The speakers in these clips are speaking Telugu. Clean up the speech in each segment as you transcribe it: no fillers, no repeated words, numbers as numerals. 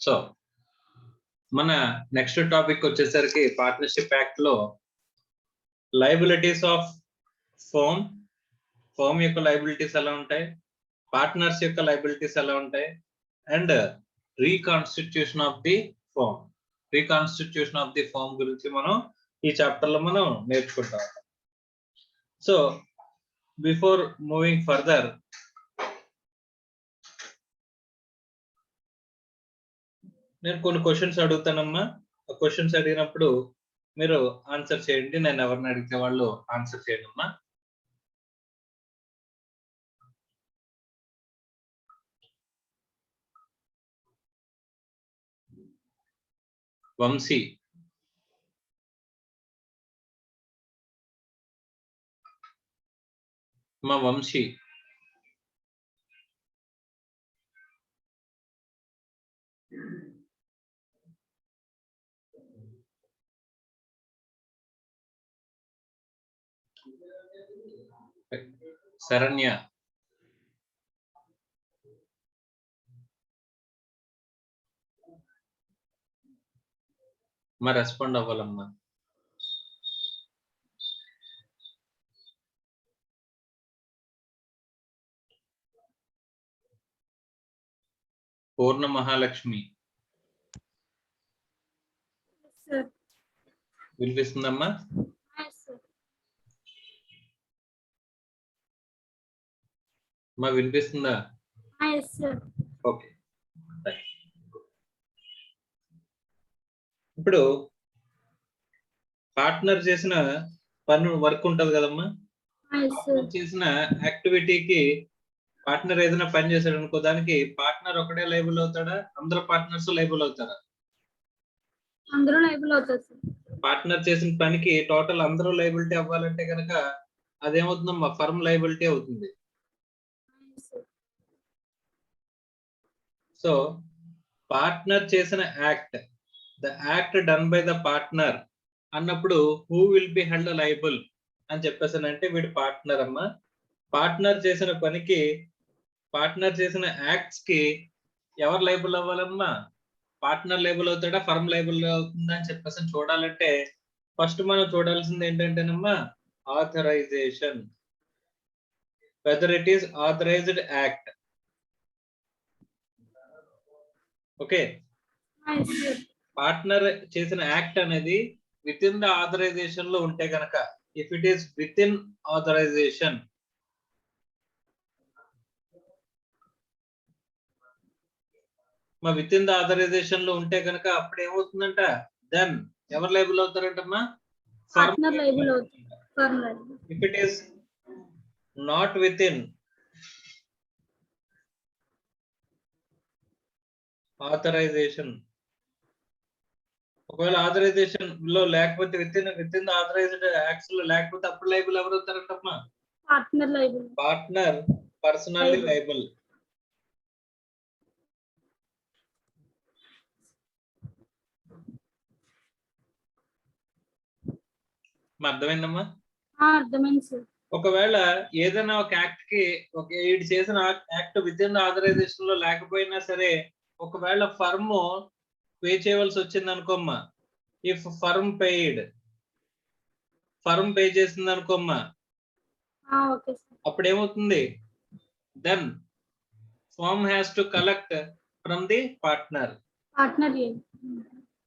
సో మన నెక్స్ట్ టాపిక్ వచ్చేసరికి పార్ట్నర్షిప్ యాక్ట్ లో లయబిలిటీస్ ఆఫ్ ఫర్మ్ యొక్క లయబిలిటీస్ ఎలా ఉంటాయి, పార్ట్నర్స్ యొక్క లయబిలిటీస్ ఎలా ఉంటాయి, అండ్ రీకాన్స్టిట్యూషన్ ఆఫ్ ది ఫర్మ్ గురించి మనం ఈ చాప్టర్ లో మనం నేర్చుకుంటాం. సో బిఫోర్ మూవింగ్ ఫర్దర్, నేను కొన్ని క్వశ్చన్స్ అడుగుతానమ్మా. క్వశ్చన్స్ అడిగినప్పుడు మీరు ఆన్సర్ చేయండి. నేను ఎవరిని అడిగితే వాళ్ళు ఆన్సర్ చేయండి అమ్మా. వంశీ, మా వంశీ, శరణ్య, మా రెస్పాండ్ అవ్వాలమ్మా. పూర్ణ మహాలక్ష్మి వినిపిస్తుందమ్మా? మా వినిపిస్తుందా? ఓకే. ఇప్పుడు పార్ట్నర్ చేసిన వర్క్ ఉంటది కదమ్మా, చేసిన యాక్టివిటీకి పార్ట్నర్ ఏదైనా పని చేశాడు అనుకో, దానికి పార్ట్నర్ ఒకటే లైబుల్ అవుతాడా, అందరూ పార్ట్నర్స్ లైబుల్ అవుతారా? అందరూ లైబుల్ అవుతారు సార్. పార్ట్నర్ చేసిన పనికి టోటల్ అందరూ లైబిలిటీ అవ్వాలంటే కనుక అదేమవుతుందమ్మా, ఫర్మ్ లైబిలిటీ అవుతుంది. సో పార్ట్నర్ చేసిన act, the act done by the partner అన్నప్పుడు who will be held liable అని చెప్పేసానంటే వీడు పార్ట్నర్ అమ్మా. పార్ట్నర్ చేసిన పనికి, పార్ట్నర్ చేసిన యాక్ట్స్ కి ఎవరు లైబుల్ అవ్వాలమ్మా? పార్ట్నర్ లైబుల్ అవుతాడా, ఫర్మ్ లైబుల్ అవుతుందా అని చెప్పేసి చూడాలంటే ఫస్ట్ మనం చూడాల్సింది ఏంటంటేనమ్మా, authorisation, whether it is authorised act. Okay, partner చేసిన యాక్ట్ అనేది విత్ ఇన్ ద ఆథరైజేషన్ లో ఉంటే గనక, if it is within authorisation, మా విత్ ఇన్ ద ఆథరైజేషన్ లో ఉంటే కనుక అప్పుడు ఏమవుతుందంట, దెన్ ఎవరు లైబుల్ అవుతారంటమ్మా? పార్ట్నర్ లైబుల్ అవుతారు. If it is not within authorisation, ఒకవేళ ఆథరైజేషన్ లో లేకపోతే within the authorised acts లో లేకపోతే అప్పుడు లైబుల్ ఎవరు అవుతారంటమ్మా? Partner liable. Partner personally liable. అర్థమైందమ్మా? అర్థమైంది సార్. ఒకవేళ ఏదైనా ఒక యాక్ట్ కి, వీడు చేసిన act within the authorisation లో లేకపోయినా సరే, ఒకవేళ ఫర్మ్ పే చేయవలసి వచ్చింది అనుకోమ్మా, ఇఫ్ ఫర్మ్ పే చేసింది అనుకోమ్మా, అప్పుడు ఏమవుతుంది, then firm has to collect from the partner.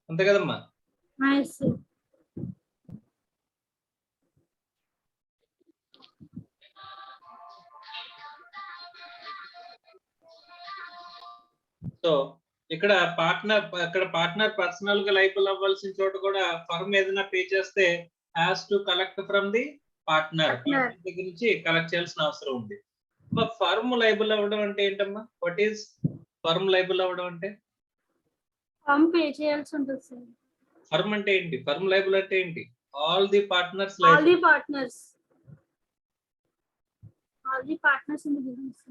అంతే కదమ్మా? సో ఇక్కడ పార్ట్నర్ పర్సనల్ గా లైబుల్ అవ్వాల్సిన చోట కూడా ఫర్మ్ ఏదైనా పే చేస్తే has to collect from the partner దగ్గర నుంచి కలెక్ట్ చేయాల్సిన అవసరం ఉంది. ఫర్మ్ లైబుల్ అవ్వడం అంటే ఏంటమ్మా? వాట్ ఈస్ ఫర్మ్ లైబుల్ అవ్వడం అంటే? ఫర్మ్ పే చేయాల్సి ఉంటుంది సార్. ఫర్మ్ అంటే ఏంటి? ఫర్మ్ లైబుల్ అంటే ఏంటి? All the partners in the business.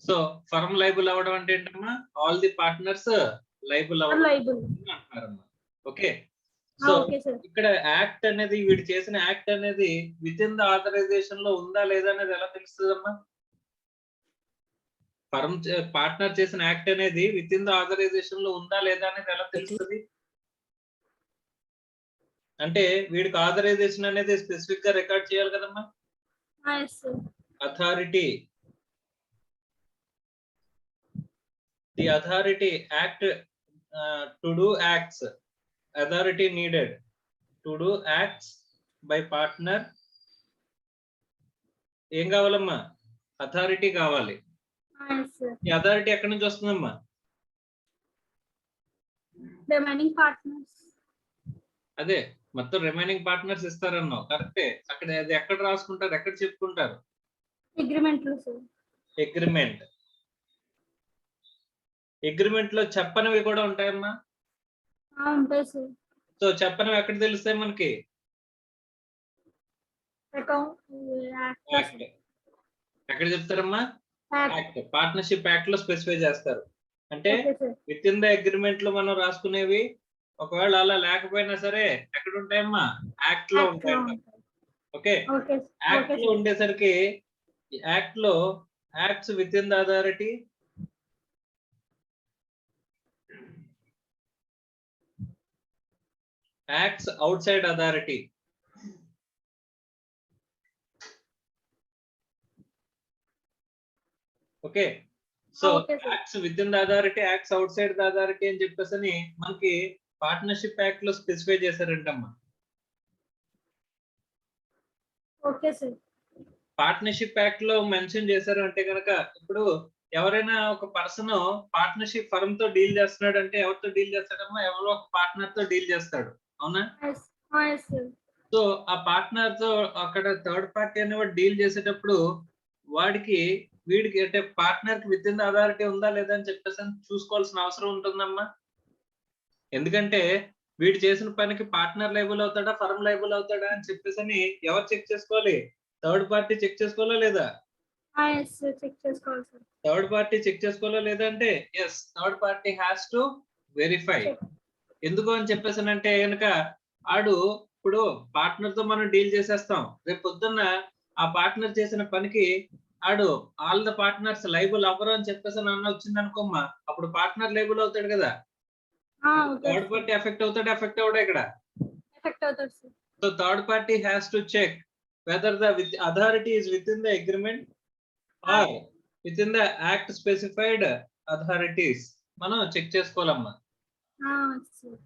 So firm liable అవ్వడం అంటే ఏంటమ్మా? ఆల్ ది పార్ట్నర్స్ లైబుల్ అవ్వడం అంటున్నారమ్మా. ఓకే, సో ఇక్కడ యాక్ట్ అనేది, వీడు చేసిన యాక్ట్ అనేది విత్ ఇన్ ద ఆథరైజేషన్ లో ఉందా లేదా అనేది ఎలా తెలుస్తుందమ్మా? ఫర్మ్ పార్ట్నర్ చేసిన యాక్ట్ అనేది విత్ ఇన్ ద ఆథరైజేషన్ లో ఉందా లేదా అనేది ఎలా తెలుస్తుంది? అంటే వీడికి ఆథరైజేషన్ అనేది స్పెసిఫిక్ గా రికార్డ్ చేయాలి కదమ్మా. Yes sir. Authority, the authority act to do acts, authority needed to do acts by partner. ఏం కావాలమ్మా? అథారిటీ కావాలి. Yes sir. ఈ అథారిటీ ఎక్కడి నుంచి వస్తుందమ్మా? Remaining partners. అదే మొత్తం రిమైనింగ్ పార్ట్నర్స్ ఇస్తారన్నావు, కరెక్టే. అక్కడ అది ఎక్కడ రాసుకుంటారు, ఎక్కడ చెప్పుకుంటారు? అగ్రిమెంట్ లో సార్. అగ్రిమెంట్. అగ్రిమెంట్ లో చెప్పనివి కూడా ఉంటాయమ్మా. ఉంటాయి సార్. సో చెప్పనివి ఎక్కడ తెలుస్తాయి మనకి? యాక్ట్. ఎక్కడ చెప్తారమ్మా? యాక్ట్. పార్ట్నర్షిప్ యాక్ట్ లో స్పెసిఫై చేస్తారు. అంటే విత్ ఇన్ ద అగ్రిమెంట్ లో మనం రాసుకునేవి ఒకవేళ అలా లేకపోయినా సరే ఎక్కడ ఉంటాయమ్మా? యాక్ట్ లో ఉంటాయంట. ఓకే, యాక్ట్ లో ఉండేసరికి యాక్ట్ లో acts within the authority, acts outside authority. Okay, so acts within the authority, acts outside the authority అని చెప్పేసి మనకి పార్ట్నర్షిప్ యాక్ట్ లో స్పెసిఫై చేశారంటమ్మా. Okay sir. పార్ట్నర్షిప్ యాక్ట్ లో మెన్షన్ చేశారు అంటే కనుక, ఇప్పుడు ఎవరైనా ఒక పర్సన్ పార్ట్నర్షిప్ ఫర్మ్ తో డీల్ చేస్తున్నాడు అంటే ఎవరితో డీల్ చేస్తాడమ్మా? ఎవరో ఒక పార్ట్నర్ తో డీల్ చేస్తాడు, అవునా? సో ఆ పార్ట్నర్ తో అక్కడ థర్డ్ పార్టీ అనేవాడు డీల్ చేసేటప్పుడు వాడికి వీడికి అంటే పార్ట్నర్ కి విత్ ఇన్ ద అథారిటీ ఉందా లేదా అని చెప్పేసి చూసుకోవాల్సిన అవసరం ఉంటుందమ్మా. ఎందుకంటే వీడు చేసిన పనికి పార్ట్నర్ లైబుల్ అవుతాడా, ఫర్మ్ లైబుల్ అవుతాడా అని చెప్పేసి ఎవరు చెక్ చేసుకోవాలి? థర్డ్ పార్టీ చెక్ చేసుకోవాలా లేదా? థర్డ్ పార్టీ చెక్ చేసుకోవాలా లేదా అంటే yes, third party has to verify. ఎందుకు అని చెప్పేసి అంటే కనుక ఆడు ఇప్పుడు పార్ట్నర్ తో మనం డీల్ చేసేస్తాం, రేపు పొద్దున్న ఆ పార్ట్నర్ చేసిన పనికి ఆడు ఆల్ ద పార్ట్నర్స్ లైబుల్ అవ్వరు అని చెప్పేసి అన్న వచ్చింది అనుకోమ్మా, అప్పుడు పార్ట్నర్ లైబుల్ అవుతాడు కదా. థర్డ్ పార్టీ ఎఫెక్ట్ అవుతాడు, ఎఫెక్ట్ అవడా ఇక్కడ? So third party has to check whether the authority is within the agreement or within the act specified authorities. మనం చెక్ చేసుకోవాలమ్మా.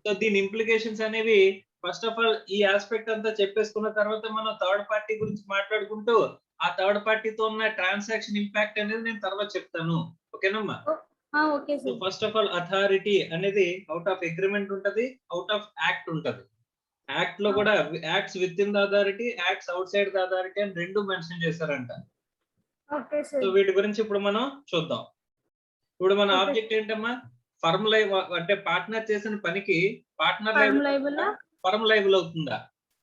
సో దీని ఇంప్లికేషన్స్ అనేవి ఫస్ట్ ఆఫ్ ఆల్ ఈ ఆస్పెక్ట్ అంతా చెప్పేసుకున్న తర్వాత మనం థర్డ్ పార్టీ గురించి మాట్లాడుకుంటూ ఆ థర్డ్ పార్టీతో ఉన్న ట్రాన్సాక్షన్ ఇంపాక్ట్ అనేది నేను తర్వాత చెప్తాను, ఓకేనమ్మా? So first of all authority అనేది అవుట్ ఆఫ్ అగ్రిమెంట్ ఉంటది, అవుట్ ఆఫ్ యాక్ట్ ఉంటది. యాక్ట్ లో కూడా acts within the authority, acts outside the authority అని రెండు మెన్షన్ చేశారంట. సో వీటి గురించి ఇప్పుడు మనం చూద్దాం. ఇప్పుడు మన ఆబ్జెక్ట్ ఏంటమ్మా? ఫర్మ్ లైబ్ అంటే పార్ట్నర్ చేసిన పనికి పార్ట్నర్ లైబుల్, ఫర్మ్ లైబుల్ అవుతుందా,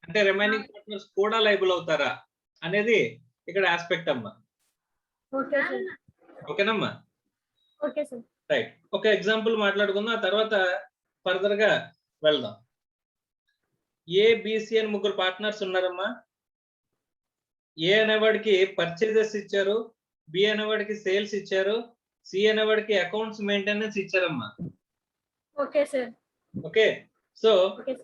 అంటే రిమైనింగ్ పార్ట్నర్స్ కూడా లైబుల్ అవుతారా అనేది ఇక్కడ ఆస్పెక్ట్ అమ్మా. ఓకేనమ్మా? రైట్, ఒక ఎగ్జాంపుల్ మాట్లాడుకుందాం, ఆ తర్వాత ఫర్దర్ గా వెళ్దాం. ఏబిసి అని ముగ్గురు పార్ట్నర్స్ ఉన్నారమ్మా. ఏ అనేవాడికి పర్చేజెస్ ఇచ్చారు, బి అనేవాడికి సేల్స్ ఇచ్చారు, సి అనేవాడికి అకౌంట్స్ మెయింటెనెన్స్ ఇచ్చారమ్మా. ఓకే, సో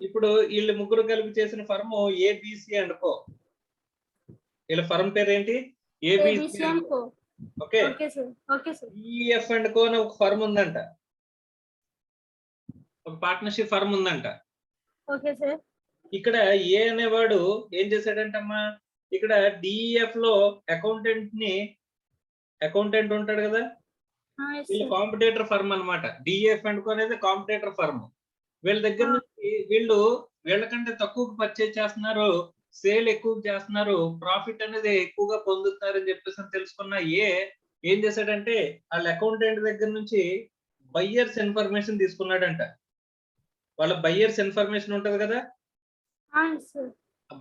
ఇప్పుడు వీళ్ళు ముగ్గురు కలిపి చేసిన ఫర్మ్ ఏబిసి అనుకో. వీళ్ళ ఫర్మ్ పేరు ఏంటి? ABC. Okay, EF and co అని ఒక ఫర్మ్ ఉందంట, ఒక పార్ట్నర్షిప్ ఫర్మ్ ఉందంట. ఇక్కడ ఏ అనేవాడు ఏం చేశాడంటమ్మా, ఇక్కడ డిఎఫ్ లో అకౌంటెంట్ ఉంటాడు కదా, వీళ్ళు కాంపిటేటర్ ఫర్మ్ అన్నమాట. డిఎఫ్ అండ్ కో అనేది కాంపిటేటర్ ఫర్మ్. వీళ్ళ దగ్గర నుంచి వీళ్ళకంటే తక్కువ పర్చేజ్ చేస్తున్నారు, సేల్ ఎక్కువ చేస్తున్నారు, ప్రాఫిట్ అనేది ఎక్కువగా పొందుతున్నారని చెప్పేసి తెలుసుకున్న ఏం చేశాడంటే వాళ్ళ అకౌంటెంట్ దగ్గర నుంచి బయ్యర్స్ ఇన్ఫర్మేషన్ తీసుకున్నాడంట. వాళ్ళ బయ్యర్స్ ఇన్ఫర్మేషన్ ఉంటది కదా,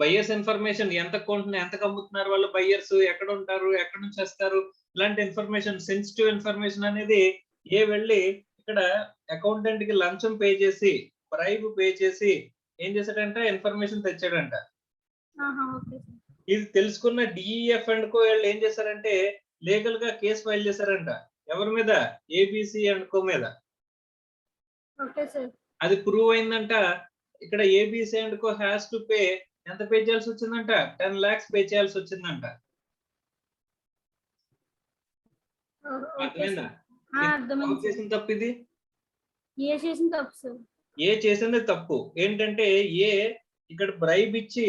బయ్యర్స్ ఇన్ఫర్మేషన్ ఎంత కొంటున్నారు, ఎంత అమ్ముతున్నారు, వాళ్ళ బయ్యర్స్ ఎక్కడ ఉంటారు, ఎక్కడ నుంచి వస్తారు, ఇలాంటి ఇన్ఫర్మేషన్, సెన్సిటివ్ ఇన్ఫర్మేషన్ అనేది వెళ్ళి ఇక్కడ అకౌంటెంట్ కి లంచం పే చేసి, బ్రైబ్ పే చేసి ఏం చేశాడంటే ఇన్ఫర్మేషన్ తెచ్చాడంట. ఇది తెలుసుకున్న డిఈఎఫ్ అండ్ కో వాళ్ళు ఏం చేశారంటే లీగల్ గా కేసు ఫైల్ చేశారంట. ఎవరి మీద? ఏబిసి అండ్ కో మీద. Okay sir. అది ప్రూవ్ అయిందంట. ఇక్కడ ABC and co has to pay. ఎంత పే చేయాల్సి వచ్చిందంట? 10 lakhs పే చేయాల్సి వచ్చిందంట. ఓకే అర్థమైందా? సార్. అర్థమైంది ఎవరు సార్. చేసిన తప్పు ఇది? ఏ చేసిన తప్పు సార్. ఏ చేసింది తప్పు. ఏంటంటే ఏ ఇక్కడ బ్రైబ్ ఇచ్చి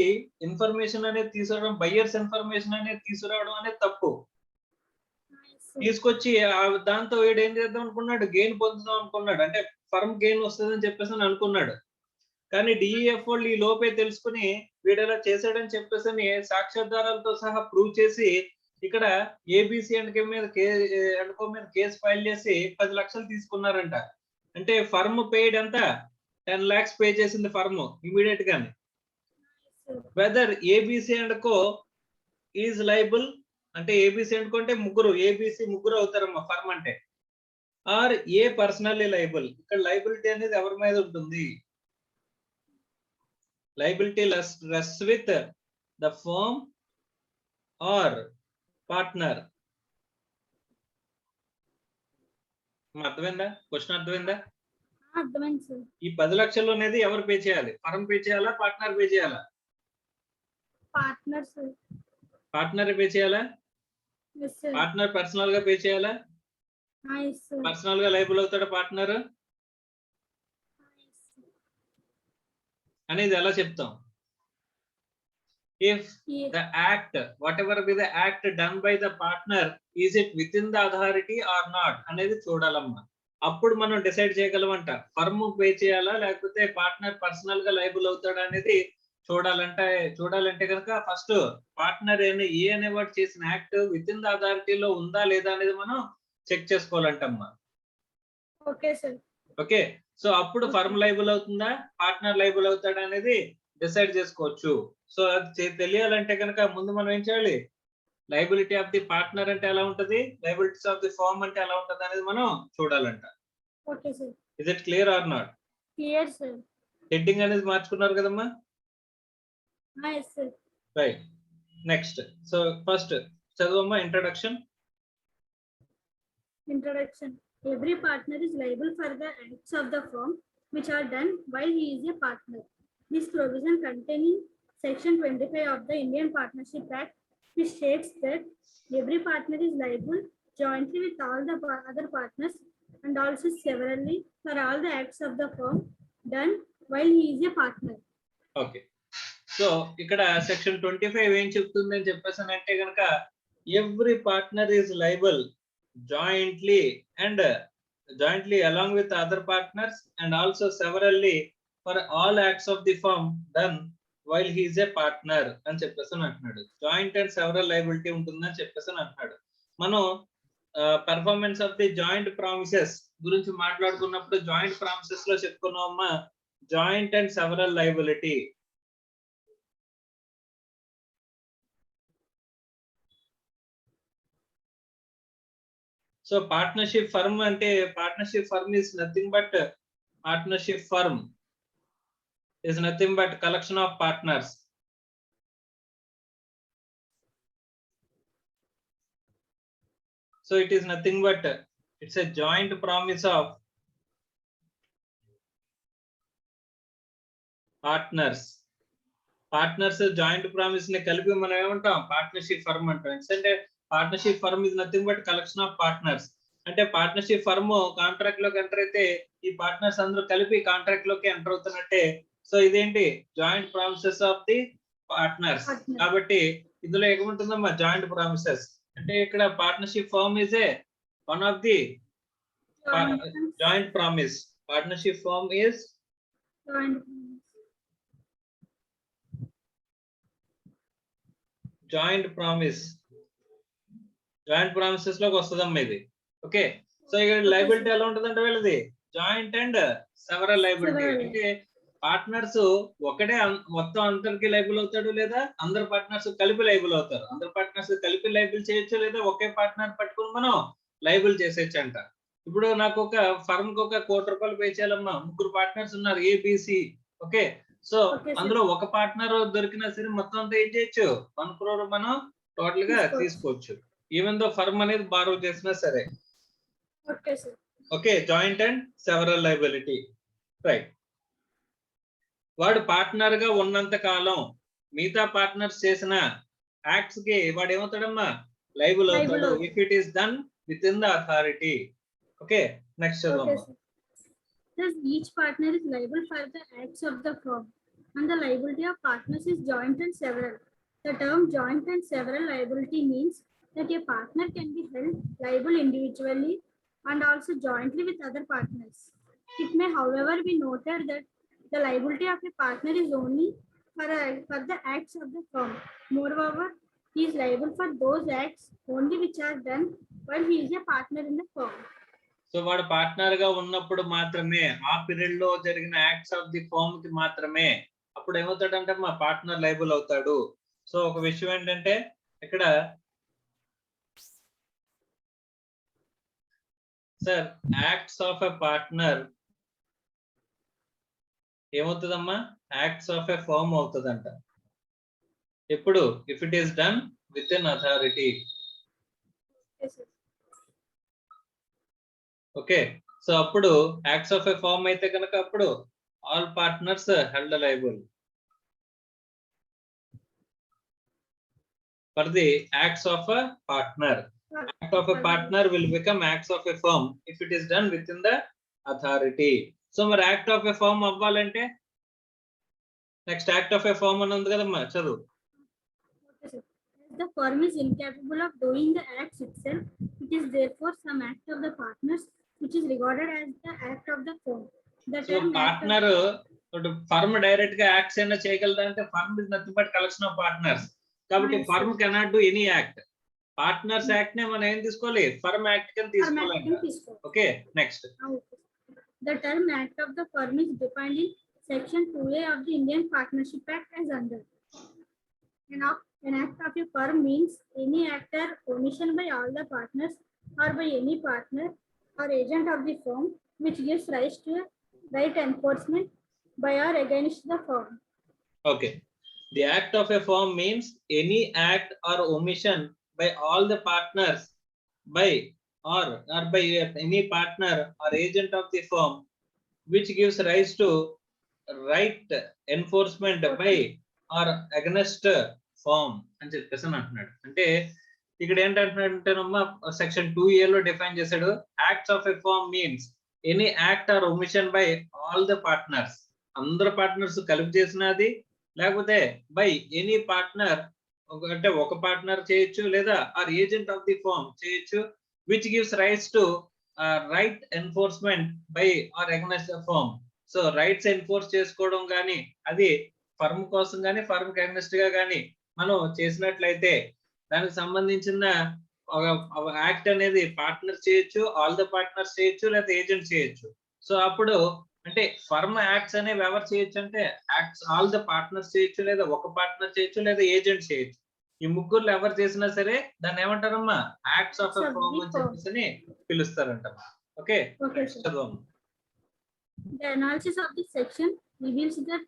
ఇన్ఫర్మేషన్ అనేది తీసుకురావడం, బయ్యర్స్ ఇన్ఫర్మేషన్ అనేది తీసుకురావడం అనేది తప్పు. తీసుకొచ్చి దాంతో వీడు ఏం చేద్దాం అనుకున్నాడు? గెయిన్ పొందుదాం అనుకున్నాడు. అంటే ఫర్మ్ గెయిన్ వస్తుందని చెప్పేసి అని అనుకున్నాడు. కానీ డిఈఎఫ్ వాళ్ళు ఈ లోపే తెలుసుకుని వీడు ఎలా చేశాడని చెప్పేసి అని సాక్ష్యాధారాలతో సహా ప్రూవ్ చేసి ఇక్కడ ఏబిసి అండ్ కో మీద కేసు ఫైల్ చేసి 10 లక్షలు తీసుకున్నారంట. అంటే ఫర్మ్ పెయిడ్ ఎంత? 10 lakhs పే చేసింది ఫర్మ్ ఇమీడియట్ గానే. Whether ABC and co is liable అంటే ఏబిసి అండ్ కో అంటే ముగ్గురు, ఏబిసి ముగ్గురు అవుతారమ్మా ఫర్మ్ అంటే. Are they personally liable. ఇక్కడ లైబిలిటీ అనేది ఎవరి మీద ఉంటుంది? Liability rests with the firm or partner. అర్థమైందా? క్వశ్చన్ అర్థమైందా? అర్థమైంది సార్. ఈ 10 లక్షలు అనేది ఎవరు పే చేయాలి? ఫర్మ్ పే చేయాలా? పార్ట్నర్ పే చేయాలా? Partner sir. పార్ట్నర్ పే చేయాలా? Yes sir. పార్ట్నర్ పర్సనల్ గా పే చేయాలా? Yes sir. పర్సనల్ గా లైబుల్ అవుతాడు పార్ట్నర్ అనేది ఎలా చెప్తాం? If the act, whatever be the act done by the partner, is it within the authority or not అనేది చూడాలమ్మా. అప్పుడు మనం డిసైడ్ చేయగలమంట ఫర్మ్ పే చేయాలా లేకపోతే పార్ట్నర్ పర్సనల్ గా లైబుల్ అవుతాడా అనేది చూడాలంటే కనుక ఫస్ట్ పార్ట్నర్ ఏ అనేవాడు చేసిన యాక్ట్ విత్ ఇన్ ద అథారిటీలో ఉందా లేదా అనేది మనం చెక్ చేసుకోవాలంటమ్మా. Okay sir. ఓకే, సో అప్పుడు ఫర్మ్ లైబుల్ అవుతుందా పార్ట్నర్ లైబుల్ అవుతాడా అనేది డిసైడ్ చేసుకోవచ్చు. సో అది తెలియాలంటే కనుక ముందు మనం ఏం చేయాలి? లైబిలిటీ ఆఫ్ ది పార్ట్నర్ అంటే ఎలా ఉంటది, లైబిలిటీస్ ఆఫ్ ది ఫర్మ్ అంటే ఎలా ఉంటది అనేది మనం చూడాలంట. Okay sir. Is it clear or not? Clear sir. Heading అనేది మార్చుకున్నారు కదమ్మా? Yes sir. Right, next. So first చదువమ్మా introduction. Introduction. Every partner is liable for the acts of the firm which are done while he is a partner. This provision containing Section 25 of the Indian Partnership Act, which states that every partner is liable jointly with all the other partners and also severally for all the acts of the firm done while he is a partner. Okay, so ఇక్కడ సెక్షన్ 25 ఏం చెప్తుంది అని చెప్పేసానంటే కనుక every partner is liable jointly along with other partners and also severally for all acts of the firm done while he is a partner అని చెప్పేసి అంటున్నాడు. జాయింట్ అండ్ సెవరల్ లైబిలిటీ ఉంటుందని చెప్పేసి అంటున్నాడు. మనం performance of the joint promises గురించి మాట్లాడుకున్నప్పుడు జాయింట్ ప్రామిసెస్ లో చెప్పుకున్నామమ్మా joint and several liability. So partnership firm అంటే partnership firm is nothing but partnership firm is nothing but collection of partners. So it is nothing but it's a joint promise of partners. Partners joint promise ని కలిపి మనం ఏమంటాం? పార్ట్నర్షిప్ ఫర్మ్ అంటాం. ఎందుకంటే partnership firm is nothing but collection of partners. అంటే పార్ట్నర్షిప్ ఫర్మ్ కాంట్రాక్ట్ లోకి ఎంటర్ అయితే ఈ పార్ట్నర్స్ అందరూ కలిపి కాంట్రాక్ట్ లోకి ఎంటర్ అవుతున్నట్టే. సో ఇదేంటి? Joint promises of the partners. కాబట్టి ఇందులో ఏముంటుందమ్మా? Joint promises. అంటే ఇక్కడ partnership firm is a one of the joint promise. Partnership firm is joint promise. Joint promises లోకి వస్తుందమ్మా ఇది. ఓకే, సో ఇక్కడ లైబిలిటీ ఎలా ఉంటుందంటే వీళ్ళది జాయింట్ అండ్ సెవరల్ లైబిలిటీ. అంటే పార్ట్నర్స్ ఒకటే మొత్తం అందరికి లైబుల్ అవుతాడు లేదా అందరు పార్ట్నర్స్ కలిపి లైబుల్ అవుతారు. అందరు పార్ట్నర్స్ కలిపి లైబుల్ చేయొచ్చు లేదా ఒకే పార్ట్నర్ పట్టుకుని మనం లైబుల్ చేసేయచ్చు అంట. ఇప్పుడు నాకు ఒక ఫర్మ్ కి ఒక 1 కోటి రూపాయలు పే చేయాలమ్మా. ముగ్గురు పార్ట్నర్స్ ఉన్నారు ఏబిసి. ఓకే, సో అందులో ఒక పార్ట్నర్ దొరికినా సరే మొత్తం అంతా ఏం చేయొచ్చు? 1 crore మనం టోటల్ గా తీసుకోవచ్చు. ఈవెన్ దో ఫర్మ్ అనేది బారో చేసినా సరే. Okay, sir. Okay, joint and several liability. Right. వాడు పార్ట్నర్ గా ఉన్నంత కాలం మిగతా పార్ట్నర్స్ చేసిన యాక్ట్స్ కి వాడు ఏమవుతాడమ్మా? లైబుల్ అవుతాడు. అవుతాడు. If it is done within the authority. Okay, next Okay, చదవమ్మా. sir. Thus, each partner is liable for the acts of the firm, and the liability of partners is joint and several. The term joint and several liability means that a partner can be held liable individually and also jointly with other partners. It may, however, be noted that the liability of a partner is only for the acts of the firm. Moreover, he is liable for those acts only which are done while he is a partner in the firm. So వాడు పార్ట్నర్ గా ఉన్నప్పుడు మాత్రమే, ఆ పీరియడ్ లో జరిగిన యాక్ట్స్ ఆఫ్ ది ఫర్మ్ కి మాత్రమే అప్పుడు ఏమవుతాడంటే మా పార్ట్నర్ లైబుల్ అవుతాడు. సో ఒక విషయం ఏంటంటే ఇక్కడ sir acts of a partner ఏమవుతుందమ్మా? యాక్ట్స్ ఆఫ్ ఎ ఫర్మ్ అవుతుందంట. ఎప్పుడు? If it is done within authority. Yes, sir. Okay, so అప్పుడు యాక్ట్స్ ఆఫ్ ఎ ఫర్మ్ అయితే కనుక అప్పుడు all partners held liable for the acts of a partner. Act of a partner will become acts of a firm if it is done within the authority. So మరి act of a firm అవ్వాలంటే next act of a firm అని ఉంది కదమ్మా, చదువు. Okay, sir. As the firm is incapable of doing the acts itself, it is therefore some act of the partners which is regarded as the act of the firm. The so term act of- partner firm direct గా యాక్ట్స్ అయినా చేయగలదా అంటే firm is nothing but collection of partners. కాబట్టి Yes, firm sir. Cannot do any act. Partners act నే మనం ఏం తీసుకోవాలి? ఫర్మ్ యాక్ట్ కింద Firm act తీసుకోవాలంట. కింద తీసుకోవాలి. Okay, next. Okay. The term act of the firm is defined in section 2A of the Indian Partnership Act as under. An act of a firm means any act or omission by all the partners or by any partner or agent of the firm which gives rise to a right enforcement by or against the firm. Okay. The act of a firm means any act or omission by all the partners by or by any partner or agent of the firm which gives rise to right enforcement by or against firm అని చెప్పేసి అంటున్నాడు. అంటే ఇక్కడ ఏంటంటున్నాడంటేనమ్మా సెక్షన్ 2A లో డిఫైన్ చేశాడు. Acts of a firm means any act or omission by all the partners, అందరు పార్ట్నర్స్ కలిపి చేసినది, లేకపోతే బై ఎనీ పార్ట్నర్ అంటే ఒక పార్ట్నర్ చేయొచ్చు లేదా or agent of the firm చేయొచ్చు, which gives rights to right enforcement by or against the firm. So rights enforce చేసుకోవడం కానీ అది ఫర్మ్ కోసం కానీ ఫర్మ్ కి అగైన్స్ట్ గా కానీ మనం చేసినట్లయితే దానికి సంబంధించిన యాక్ట్ అనేది పార్ట్నర్ చేయొచ్చు, ఆల్ ద పార్ట్నర్స్ చేయొచ్చు లేదా ఏజెంట్ చేయొచ్చు. సో అప్పుడు అంటే ఫర్మ్ యాక్ట్స్ అనేవి ఎవరు చేయొచ్చు అంటే యాక్ట్స్ ఆల్ ద పార్ట్నర్స్ చేయొచ్చు లేదా ఒక పార్ట్నర్ చేయొచ్చు లేదా ఏజెంట్ చేయొచ్చు. ఈ ముగ్గురులో ఎవరు చేసినా సరే దాన్ని ఏమంటారమ్మా? యాక్ట్స్ ఆఫ్ ఎ ఫర్మ్ అని చెప్పేసి పిలుస్తారంట. Okay, Okay, sir. చదవమ్మా. The analysis of this section reveals that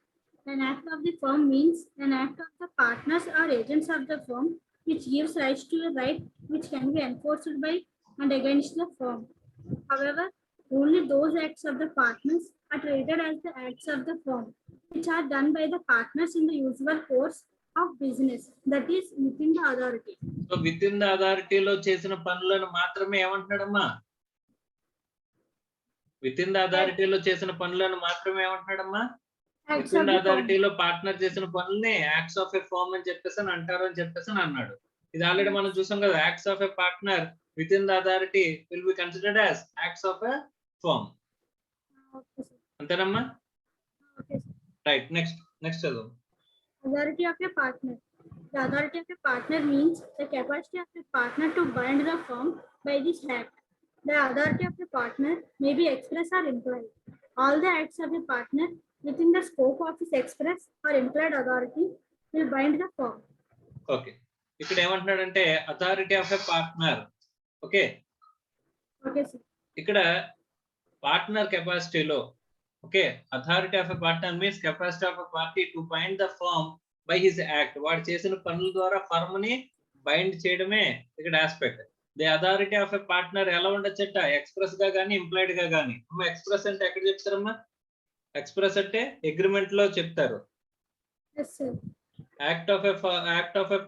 an act of the firm means an act of the partners or agents of the firm which gives rise to a right which can be enforced by and against the firm. However, only those acts of the partners are treated as the acts of the firm which are done by the partners in the usual course of business, that is within the authority. So within the అథారిటీలో చేసిన పనులను మాత్రమే ఏమంటున్నాడమ్మా? విత్ ఇన్ ద అథారిటీలో చేసిన పనులను మాత్రమే ఏమంటున్నాడమ్మా? Acts with of in the the firm. అథారిటీలో పార్ట్నర్ చేసిన పనుల్ని యాక్ట్స్ ఆఫ్ ఎ ఫర్మ్ అని చెప్పేసి అంటారు అని చెప్పేసి అన్నాడు. ఇది ఆల్రెడీ మనం చూసాం కదా. Acts of a partner within the authority will be considered as acts of a firm. Okay, sir. అంతేనమ్మా? Okay, sir. రైట్, నెక్స్ట్ చదువు. Authority of a partner. The authority of a partner means the capacity of a partner to bind the firm by this act. The authority of a partner may be express or implied. All the acts of a partner within the scope of his express or implied authority will bind the firm. Okay, ఇక్కడ ఏమంటున్నాడంటే authority of a partner. Okay, Okay, sir. ఇక్కడ పార్ట్నర్ కెపాసిటీలో okay authority of a partner means capacity of a party to bind the firm by his act. వాడు చేసిన పనుల ద్వారా ఫర్మ్ ని బైండ్ చేయడమే ఇక్కడ aspect. The authority of a partner ఎలా ఉండొచ్చట, ఎక్స్ప్రెస్ గా కానీ ఇంప్లాయిడ్ గా కానీ. అమ్మ ఎక్స్ప్రెస్ అంటే ఎక్కడ చెప్తారమ్మా? ఎక్స్ప్రెస్ అంటే అగ్రిమెంట్ లో చెప్తారు. Yes, sir. Act of a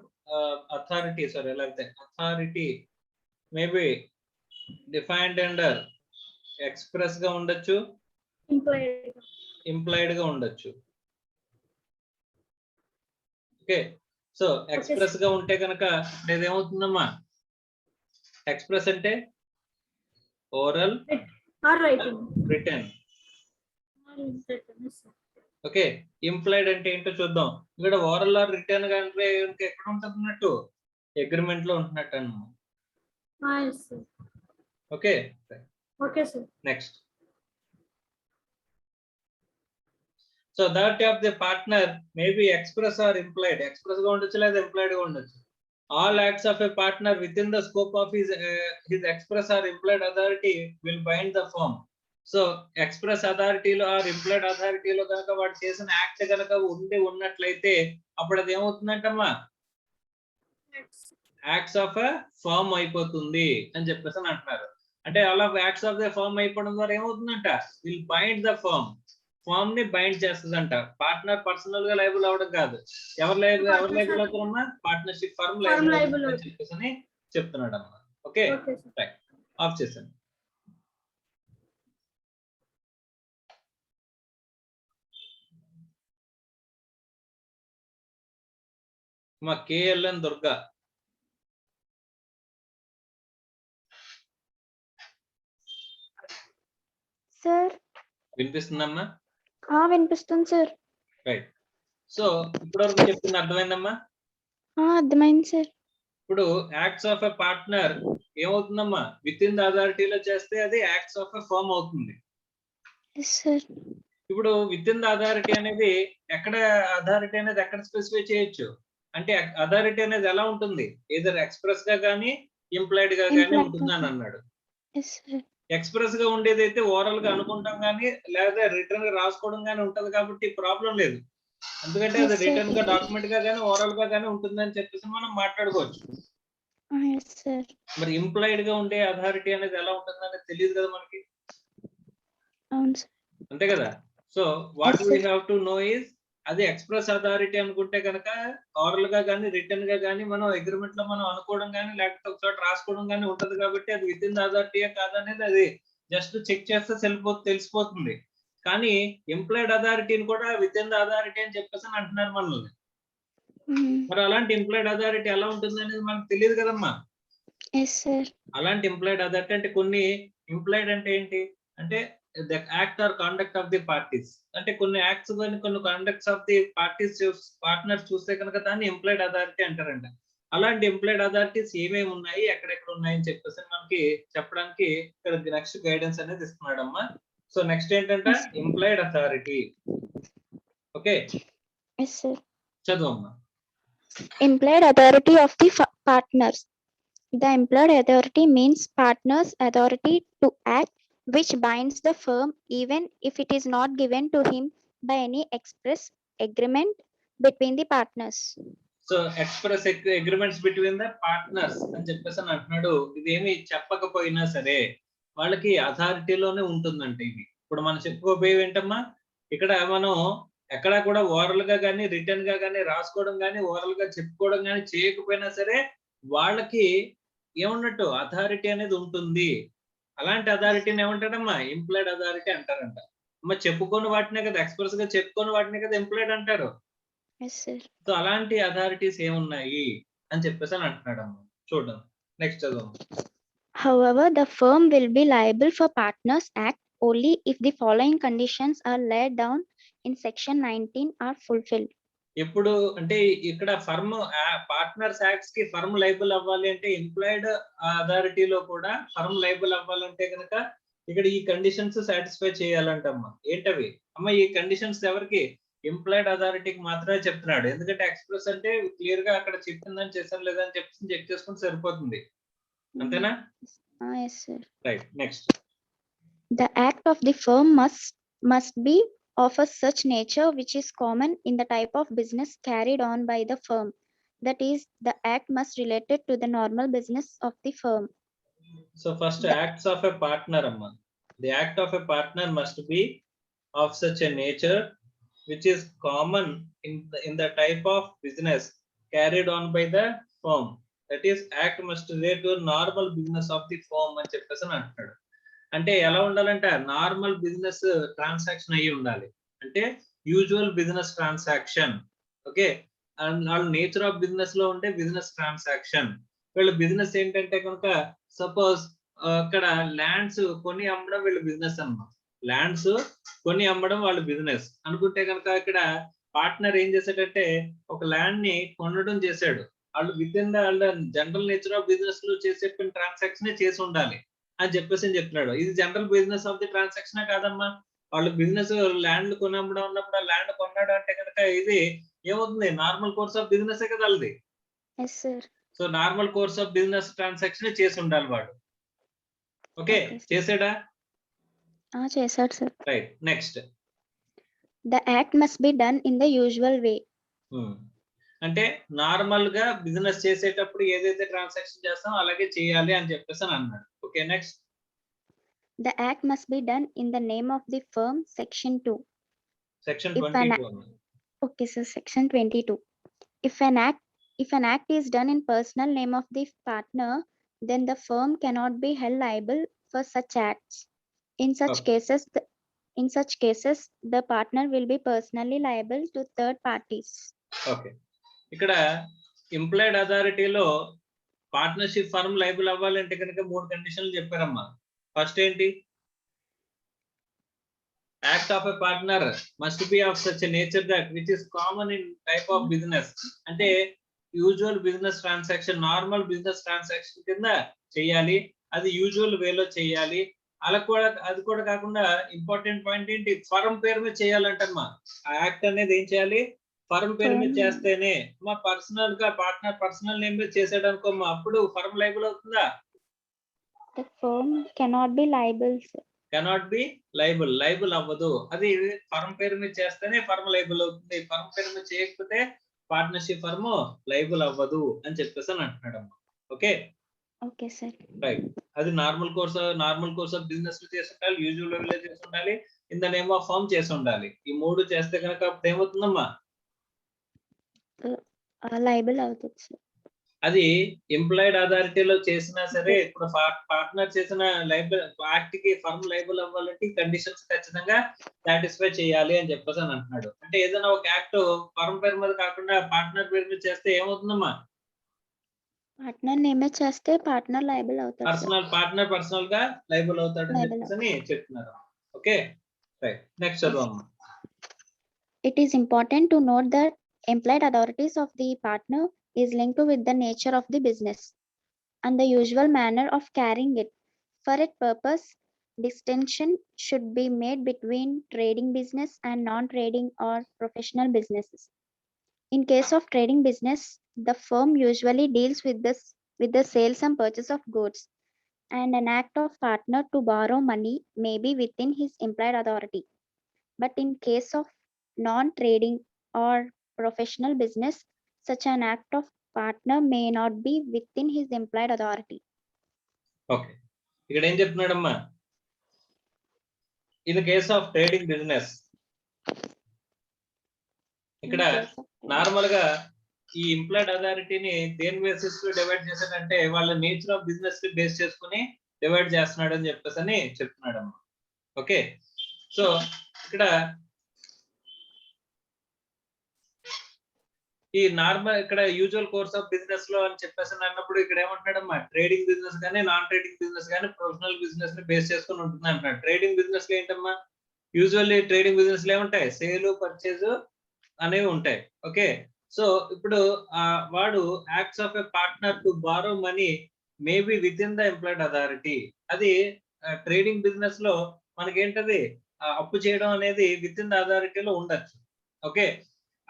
authority, sorry ఎలా అయితే authority maybe defined under express గా ఉండొచ్చు, Implied. ఇంప్లాయిడ్ గా ఉండొచ్చు. ఓకే, సో ఎక్స్ప్రెస్ గా ఉంటే కనుక ఏమవుతుందమ్మా? ఎక్స్ప్రెస్ అంటే oral Or writing. Return. Or written. Yes, sir. Okay, implied అంటే ఏంటో చూద్దాం. ఇక్కడ ఓరల్ ఆర్ రిటర్న్ గా అంటే ఎక్కడ ఉంటున్నట్టు? అగ్రిమెంట్ లో ఉంటున్నట్టు అన్నమాట. Yes, sir. Okay, Okay, sir. Next. So authority of the partner maybe express or implied. Express గా ఉండొచ్చు లేదా ఇంప్లాయిడ్ గా ఉండొచ్చు. All acts of a partner within the scope of his express or implied authority will bind the firm. So express అథారిటీలో ఆర్ ఇంప్లాయిడ్ అథారిటీలో కనుక వాడు చేసిన యాక్ట్ కనుక ఉన్నట్లయితే అప్పుడు అది ఏమవుతుందంటమ్మా? యాక్ట్స్ ఆఫ్ ఎ ఫర్మ్ అయిపోతుంది అని చెప్పేసి అంటున్నారు. అంటే అలా యాక్ట్స్ ఆఫ్ ద ఫర్మ్ అయిపోవడం ద్వారా ఏమవుతుందంట? Will bind the firm. Firm ని బైండ్ చేస్తుందంట. పార్ట్నర్ పర్సనల్ గా లైబుల్ అవడం కాదు. ఎవరు లైబుల్ అవుతారమ్మా? పార్ట్నర్షిప్ ఫర్మ్ లైబుల్ అని చెప్పేసి చెప్తున్నాడు అమ్మా. ఓకే, రైట్, ఆఫ్ చేశాను. మా కేఎల్ఎన్ దుర్గా. సార్ వినిపిస్తుందమ్మా? వినిపిస్తుంది సార్. రైట్, సో ఇప్పటివరకు చెప్పింది అర్థమైందమ్మా? అర్థమైంది సార్. ఇప్పుడు యాక్ట్స్ ఆఫ్ ఎ పార్ట్నర్ ఏమవుతుందమ్మా? విత్ ఇన్ ద అథారిటీలో చేస్తే అది యాక్ట్స్ ఆఫ్ ఎ ఫర్మ్ అవుతుంది. ఇప్పుడు విత్ ఇన్ ద అథారిటీ అనేది ఎక్కడ, అథారిటీ అనేది ఎక్కడ స్పెసిఫై చేయొచ్చు అంటే అథారిటీ అనేది ఎలా ఉంటుంది? ఏదర్ ఎక్స్ప్రెస్ గా కానీ ఇంప్లాయిడ్ గా కానీ ఉంటుంది అని అన్నాడు. ఎక్స్ప్రెస్ గా ఉండేది అయితే ఓరల్ గా అనుకుంటాం కానీ లేదా రిటర్న్ గా రాసుకోవడం కానీ ఉంటది కాబట్టి ప్రాబ్లం లేదు. ఎందుకంటే అది రిటర్న్ గా డాక్యుమెంట్ గా కానీ ఓరల్ గా కానీ ఉంటుందని చెప్పేసి మనం మాట్లాడుకోవచ్చు. మరి ఇంప్లాయిడ్ గా ఉండే అథారిటీ అనేది ఎలా ఉంటుంది అనేది తెలియదు కదా మనకి, అంతే కదా? So what we have to know is అది ఎక్స్ప్రెస్ అథారిటీ అనుకుంటే కనుక ఓరల్ గా కానీ రిటర్న్ గా కానీ మనం అగ్రిమెంట్ లో మనం అనుకోవడం కానీ లేకపోతే ఒకసారి రాసుకోవడం కానీ ఉంటది కాబట్టి అది విత్ ఇన్ ద అథారిటీయా కాదనేది అది జస్ట్ చెక్ చేస్తే తెలిసిపోతుంది. కానీ ఇంప్లాయిడ్ అథారిటీని కూడా విత్ ఇన్ ద అథారిటీ అని చెప్పేసి అంటున్నారు మనల్ని. మరి అలాంటి ఇంప్లాయిడ్ అథారిటీ ఎలా ఉంటుంది అనేది మనకు తెలియదు కదమ్మా. అలాంటి ఇంప్లాయిడ్ అథారిటీ అంటే కొన్ని ఇంప్లాయిడ్ అంటే ఏంటి అంటే the act or conduct of the parties అంటే కొన్ని యాక్ట్స్ కానీ కొన్ని conducts of the parties partners చూస్తే కనుక దాన్ని ఇంప్లాయిడ్ అథారిటీ అంటారంట. అలాంటి ఇంప్లాయిడ్ అథారిటీస్ ఏమేమి ఉన్నాయి, ఎక్కడెక్కడ ఉన్నాయని చెప్పేసి మనకి చెప్పడానికి ఇక్కడ నెక్స్ట్ గైడెన్స్ అనేది ఇస్తున్నాడమ్మా. సో నెక్స్ట్ ఏంటంటే ఇంప్లాయిడ్ అథారిటీ. ఓకే, చదువమ్మా. Implied authority of the partners. The implied authority means partner's authority to act, which binds the firm even if it is not given to him by any express agreement between the partners. So express agreements between the partners అని చెప్పేసి అంటున్నాడు. ఇదేమి చెప్పకపోయినా సరే వాళ్ళకి అథారిటీలోనే ఉంటుందంట. ఇది ఇప్పుడు మనం చెప్పుకోబోయేవి ఏంటమ్మా, ఇక్కడ మనం ఎక్కడా కూడా ఓరల్ గా కానీ రిటర్న్ గా కానీ రాసుకోవడం కానీ ఓరల్ గా చెప్పుకోవడం కానీ చేయకపోయినా సరే వాళ్ళకి ఏమున్నట్టు అథారిటీ అనేది ఉంటుంది. అలాంటి అథారిటీని ఏమంటాడమ్మా? ఇంప్లాయిడ్ అథారిటీ అంటారంట. అమ్మ చెప్పుకొని వాటినే కదా, ఎక్స్ప్రెస్ గా చెప్పుకొని వాటినే కదా ఇంప్లాయిడ్ అంటారు. సో అలాంటి అథారిటీస్ ఏమున్నాయి అని చెప్పేసి అంటున్నాడమ్మా. చూద్దాం, నెక్స్ట్ చదువు. However, the firm will be liable for Partners Act only if the following conditions are laid down in section 19 are fulfilled. ఇప్పుడు అంటే ఇక్కడ ఫర్మ్ పార్ట్నర్స్ యాక్ట్స్ కి ఫర్మ్ లైబుల్ అవ్వాలి అంటే ఇంప్లాయిడ్ అథారిటీలో కూడా ఫర్మ్ లైబుల్ అవ్వాలంటే కనుక ఇక్కడ ఈ కండిషన్స్ సాటిస్ఫై చేయాలంటమ్మా. ఏంటవి అమ్మ? ఈ కండిషన్స్ ఎవరికి? ఇంప్లాయిడ్ అథారిటీకి మాత్రమే చెప్తున్నాడు. ఎందుకంటే ఎక్స్ప్రెస్ అంటే క్లియర్ గా అక్కడ చెప్పిందని చేశారు లేదని చెప్పి చెక్ చేసుకుంటే సరిపోతుంది, అంతేనా? Right, next. The act of the firm must be of a such nature which is common in the type of business carried on by the firm. That is, the act must related to the normal business of the firm. So first acts of a partner amma. The act of a partner must be of such a nature which is common in the type of business carried on by the firm. That is act must relate to normal business of the firm అని చెప్పేసి అని అంటున్నాడు. అంటే ఎలా ఉండాలంటే నార్మల్ బిజినెస్ ట్రాన్సాక్షన్ అయ్యి ఉండాలి. అంటే యూజువల్ బిజినెస్ ట్రాన్సాక్షన్. ఓకే, వాళ్ళ నేచర్ ఆఫ్ బిజినెస్ లో ఉంటే బిజినెస్ ట్రాన్సాక్షన్. వీళ్ళ బిజినెస్ ఏంటంటే కనుక సపోజ్ అక్కడ ల్యాండ్స్ కొని అమ్మడం వీళ్ళ బిజినెస్ అన్నమాట. ల్యాండ్స్ కొని అమ్మడం వాళ్ళ బిజినెస్ అనుకుంటే కనుక ఇక్కడ పార్ట్నర్ ఏం చేశాడంటే ఒక ల్యాండ్ ని కొనడం చేశాడు. వాళ్ళు విత్ ఇన్ వాళ్ళ జనరల్ నేచర్ ఆఫ్ బిజినెస్ లో చేసే ట్రాన్సాక్షన్ చేసి ఉండాలి అని చెప్పేసి చెప్తున్నాడు. ఇది general business of the transaction కాదమ్మా. వాళ్ళు బిజినెస్ ల్యాండ్ కొనమ్మడం ఉన్నప్పుడు ఆ ల్యాండ్ కొన్నాడు అంటే కనుక ఇది ఏమవుతుంది, నార్మల్ కోర్స్ ఆఫ్ బిజినెస్ కదా అది. So normal course of business transaction చేసి ఉండాలి వాడు. ఓకే, చేసాడా? చేశాడు sir. Right, next. The act must be done in the usual way. అంటే నార్మల్ గా బిజినెస్ చేసేటప్పుడు ఏదైతే ట్రాన్సాక్షన్ చేస్తామో అలాగే చేయాలి అని చెప్పేసి అని అన్నాడు. Okay, next. The act must be done in the name of the firm, section 2. Section If 22. Okay, so section 22. If an act is done in personal name of the partner, then the firm cannot be held liable for such acts. In such cases, the partner will be personally liable to third parties. Okay, ఇక్కడ ఇంప్లాయిడ్ అథారిటీలో పార్ట్నర్షిప్ ఫర్మ్ లైబుల్ అవ్వాలంటే కనుక 3 కండిషన్లు చెప్పారమ్మా. ఫస్ట్ ఏంటి? Act of a partner must be of such a nature that which is common in type of business. అంటే usual business transaction, normal business transaction కింద చేయాలి, అది యూజువల్ వేలో చేయాలి. అలా కూడా అది కూడా కాకుండా ఇంపార్టెంట్ పాయింట్ ఏంటి, ఫర్మ్ పేరు మీద చేయాలంటమ్మా. ఆ యాక్ట్ అనేది ఏం చేయాలి, ఫర్మ్ పేరు మీద చేస్తేనే. మా పర్సనల్ గా పార్ట్నర్ పర్సనల్ నేమ్ మీద చేసాడు అనుకో, అప్పుడు ఫర్మ్ లైబుల్ అవుతుందా? The firm cannot be liable, sir. Cannot be liable, liable అవ్వదు. అది ఫర్మ్ పేరు మీద చేస్తేనే ఫర్మ్ లైబుల్ అవుతుంది. ఫర్మ్ పేరు మీద చేయకపోతే పార్ట్నర్షిప్ ఫర్మ్ లైబుల్ అవ్వదు అని చెప్పేసి అని అంటున్నాడు అమ్మా. Okay, okay sir. రైట్. అది నార్మల్ కోర్స్ ఆఫ్ బిజినెస్ లో చేసి ఉండాలి, యూజువల్ లెవెల్ లో చేసి ఉండాలి, in the name of firm చేసి ఉండాలి. ఈ 3 చేస్తే కనుక అప్పుడు ఏమవుతుందమ్మా, లైబుల్ అవుతుంది సార్. అది ఎంప్లాయిడ్ అథారిటీలో చేసినా సరే, ఇప్పుడు పార్ట్నర్ చేసిన లైబుల్ యాక్ట్ కి ఫర్మ్ లైబుల్ అవ్వాలంటే కండిషన్స్ ఖచ్చితంగా సాటిస్ఫై చేయాలి అని చెప్పేసి అని అంటున్నాడు. అంటే ఏదైనా ఒక యాక్ట్ ఫర్మ్ పేరు మీద కాకుండా పార్ట్నర్ పేరు మీద చేస్తే ఏమవుతుందమ్మా, పార్ట్నర్ నేమ్ చేస్తే పార్ట్నర్ లైబుల్ అవుతాడు. పర్సనల్ గా లైబుల్ అవుతాడు అని చెప్పేసి చెప్తున్నారు. ఓకే, రైట్, నెక్స్ట్ చదవమ్మా. It is important to note that implied authorities of the partner is linked with the nature of the business and the usual manner of carrying it. For its purpose, distinction should be made between trading business and non-trading or professional businesses. In case of trading business, the firm usually deals with the sales and purchase of goods, and an act of partner to borrow money may be within his implied authority. But in case of non-trading or professional business, such an act of partner may not be within his implied authority. Okay, ఇక్కడ ఏం చెప్తున్నాడమ్మా, in case of trading business, ఇక్కడ నార్మల్ గా ఈ ఎంప్లాయిడ్ అథారిటీని దేని బేసిస్ లో డివైడ్ చేశాడంటే వాళ్ళ నేచర్ ఆఫ్ బిజినెస్ ని బేస్ చేసుకుని డివైడ్ చేస్తున్నాడు అని చెప్పేసి అని చెప్తున్నాడమ్మా. ఓకే, సో ఇక్కడ ఈ నార్మల్ ఇక్కడ యూజువల్ కోర్స్ ఆఫ్ బిజినెస్ లో అని చెప్పేసి అన్నప్పుడు ఇక్కడ ఏమంటున్నాడమ్మా, ట్రేడింగ్ బిజినెస్ కానీ నాన్ ట్రేడింగ్ బిజినెస్ కానీ ప్రొఫెషనల్ బిజినెస్ ని బేస్ చేసుకుని ఉంటుంది అంటున్నాడు. ట్రేడింగ్ బిజినెస్ లో ఏంటమ్మా, యూజువల్లీ ట్రేడింగ్ బిజినెస్ లో ఏముంటాయి, సేల్ పర్చేజ్ అనేవి ఉంటాయి. ఓకే, సో ఇప్పుడు వాడు acts of a partner to borrow money maybe within the employed authority. అది ట్రేడింగ్ బిజినెస్ లో మనకేంటది అప్పు చేయడం అనేది విత్ ఇన్ ద అథారిటీలో ఉండొచ్చు. Okay,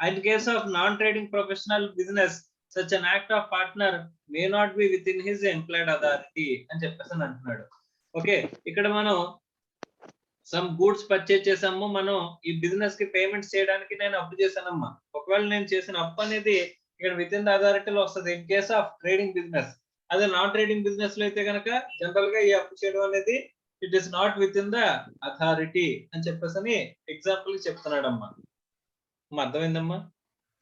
in case of non-trading professional business, such an act of partner may not be within his employed authority అని చెప్పేసి అంటున్నాడు. ఓకే, ఇక్కడ మనం సమ్ గూడ్స్ పర్చేజ్ చేసాము, మనం ఈ బిజినెస్ కి పేమెంట్స్ చేయడానికి నేను అప్పు చేశానమ్మా. ఒకవేళ నేను చేసిన అప్పు అనేది ఇక్కడ విత్ ఇన్ ద అథారిటీలో వస్తుంది in case of trading business. అదే నాన్ ట్రేడింగ్ బిజినెస్ లో అయితే కనుక జనరల్ గా ఈ అప్పు చేయడం అనేది it is not within the authority అని చెప్పేసి ఎగ్జాంపుల్ చెప్తున్నాడమ్మా. అర్థమైందమ్మా?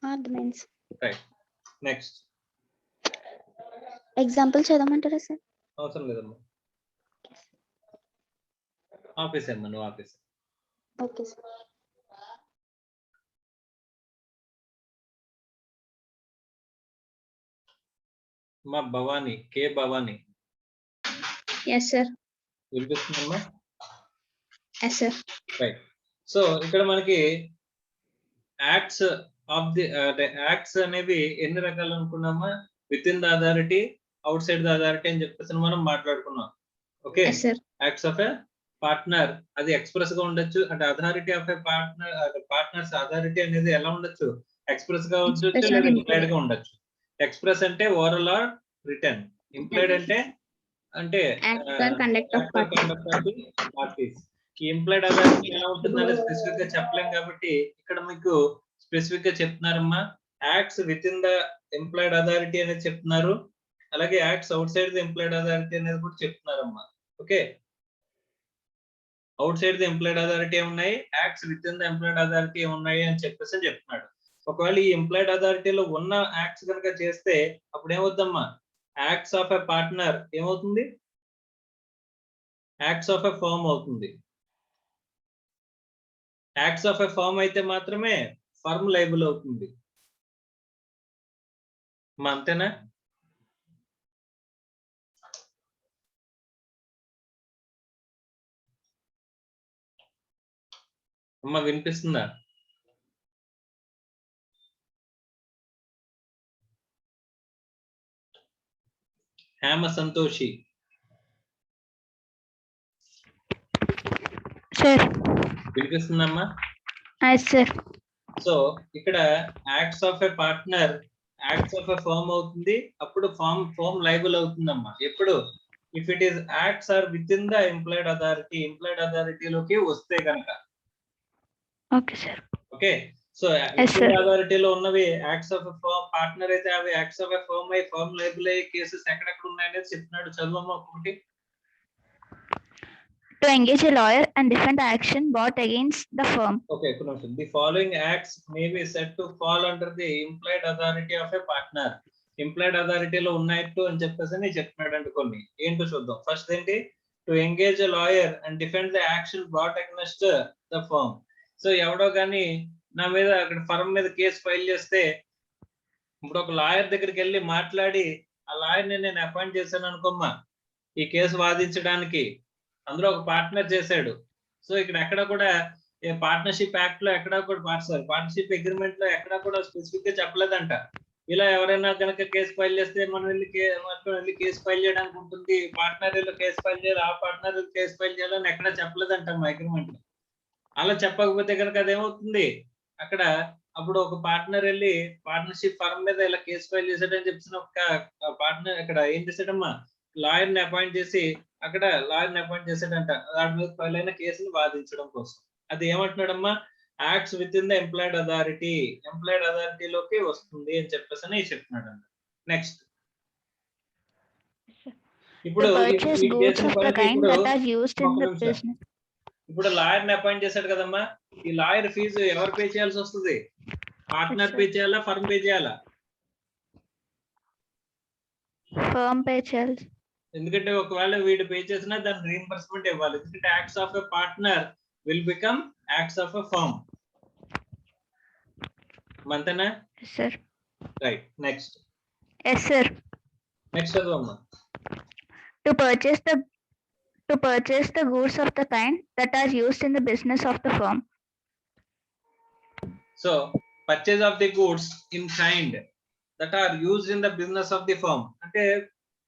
అర్థమైంది సార్. రైట్. నెక్స్ట్. ఎగ్జాంపుల్ చదవమంటారా సార్? అవసరం లేదమ్మా, ఆపేసేమ్మా, నువ్వు ఆపేసా. Okay sir. మా Bhavani, K Bhavani yes sir. వినిపిస్తుందమ్మా? Yes sir. రైట్. సో ఇక్కడ మనకి యాక్ట్స్ ఆఫ్ ది యాక్ట్స్ అనేవి ఎన్ని రకాలు అనుకున్నామా? With in the authority, out side the authority అని చెప్పేసి మనం మాట్లాడుకున్నాం. Okay. Acts of a partner అది ఎక్స్ప్రెస్ గా ఉండొచ్చు, అంటే authority of a partner, partners authority అనేది ఎలా ఉండొచ్చు? ఎక్స్ప్రెస్ గా ఉండొచ్చు లేదా ఇంప్లైడ్ గా ఉండొచ్చు. ఎక్స్ప్రెస్ అంటే ఓరల్ ఆర్ రిటర్న్, ఇంప్లైడ్ అంటే పార్టీస్. ఈ ఇంప్లైడ్ అథారిటీ ఎలా ఉంటుందని స్పెసిఫిక్ గా చెప్పలేం కాబట్టి ఇక్కడ మీకు స్పెసిఫిక్ గా చెప్తున్నారమ్మా. Acts within the employed authority అనేది చెప్తున్నారు, అలాగే acts outside the employed authority అనేది కూడా చెప్తున్నారమ్మా. Okay. Outside the employed authority ఉన్నాయి, acts within the employed authority ఉన్నాయి అని చెప్పేసి చెప్తున్నాడు. ఒకవేళ ఈ ఎంప్లాయిడ్ అథారిటీలో ఉన్న యాక్ట్స్ కనుక చేస్తే అప్పుడు ఏమవుద్దమ్మా? యాక్ట్స్ ఆఫ్ ఎ పార్ట్నర్ ఏమవుతుంది? యాక్ట్స్ ఆఫ్ ఎ ఫర్మ్ అవుతుంది. యాక్ట్స్ ఆఫ్ ఎ ఫర్మ్ అయితే మాత్రమే ఫర్మ్ లైబుల్ అవుతుంది. అంతేనా? అమ్మా వినిపిస్తుందా? హేమ సంతోషి సార్. వినిపిస్తుందమ్మా? సార్. సో ఇక్కడ acts of a partner acts of a firm అవుతుంది, అప్పుడు ఫర్మ్ లైబుల్ అవుతుందమ్మా. ఎప్పుడు? If it is acts or within the employed authority, employed అథారిటీలోకి వస్తే కనుక. Okay sir. ఓకే. సో అథారిటీలో ఉన్నవి యాక్ట్స్ ఆఫ్ ఎ పార్ట్నర్ అయితే అవి యాక్ట్స్ ఆఫ్ ఎ ఫర్మ్ అయి ఫర్మ్ లైబుల్ అయ్యే కేసెస్ ఎక్కడెక్కడ ఉన్నాయనేది చెప్తున్నాడు. చదువమ్మా ఒకటి. To engage a lawyer and defend the action brought against the firm. Okay, the following acts may be said to fall under the implied authority of a partner. Implied authority లో ఉన్నట్టు అని చెప్పేసి చెప్తున్నాడు అంటే కొన్ని ఏంటో చూద్దాం. ఫస్ట్ ఏంటి? To engage a lawyer and defend the action brought against the firm. So ఎవడో కానీ నా మీద అక్కడ ఫర్మ్ మీద కేసు ఫైల్ చేస్తే ఇప్పుడు ఒక లాయర్ దగ్గరికి వెళ్ళి మాట్లాడి ఆ లాయర్ని నేను అపాయింట్ చేశాను అనుకోమ్మా ఈ కేసు వాదించడానికి, అందులో ఒక పార్ట్నర్ చేశాడు. సో ఇక్కడ ఎక్కడ కూడా పార్ట్నర్షిప్ యాక్ట్ లో ఎక్కడ కూడా పార్ట్నర్షిప్ అగ్రిమెంట్ లో ఎక్కడ కూడా స్పెసిఫిక్ గా చెప్పలేదంట. ఇలా ఎవరైనా కనుక కేసు ఫైల్ చేస్తే మనం వెళ్ళి కేసు ఫైల్ చేయడానికి ఉంటుంది, పార్ట్నర్ కేసు ఫైల్ చేయాలి, ఆ పార్ట్నర్ కేసు ఫైల్ చేయాలని ఎక్కడ చెప్పలేదంట మా అగ్రిమెంట్ లో. అలా చెప్పకపోతే కనుక అదేమవుతుంది? అక్కడ అప్పుడు ఒక పార్ట్నర్ వెళ్ళి పార్ట్నర్షిప్ ఫర్మ్ మీద ఇలా కేసు ఫైల్ చేశాడని చెప్పిన ఒక పార్ట్నర్ అక్కడ ఏం చేశాడమ్మా? లాయర్ ని అపాయింట్ చేసి అక్కడ లాయర్ ని అపాయింట్ చేశాడంట దాని మీద ఫైల్ అయిన కేసుని వాదించడం కోసం. అది ఏమంటున్నాడమ్మా? Acts within the employed అథారిటీలోకి వస్తుంది అని చెప్పేసి చెప్తున్నాడు అంట. నెక్స్ట్ ఇప్పుడు లాయర్ ని అపాయింట్ చేశాడు కదమ్మా, ఈ లాయర్ ఫీజు ఎవరు పే చేయాల్సి వస్తుంది? పార్ట్నర్ పే చేయాలా, ఫర్మ్ పే చేయాలా? ఫర్మ్ పే చేయాలి. ఎందుకంటే ఒకవేళ వీడు పే చేసినా దాని రీయింబర్స్మెంట్ ఇవ్వాలి. ఎందుకంటే acts of a partner will become acts of a firm. అంతేనా? Sir. Right. Next. Yes sir. Next చదవమ్మా. To purchase the goods of the kind that are used in the business of the firm. So purchase of the goods in kind that are used in the business of the firm అంటే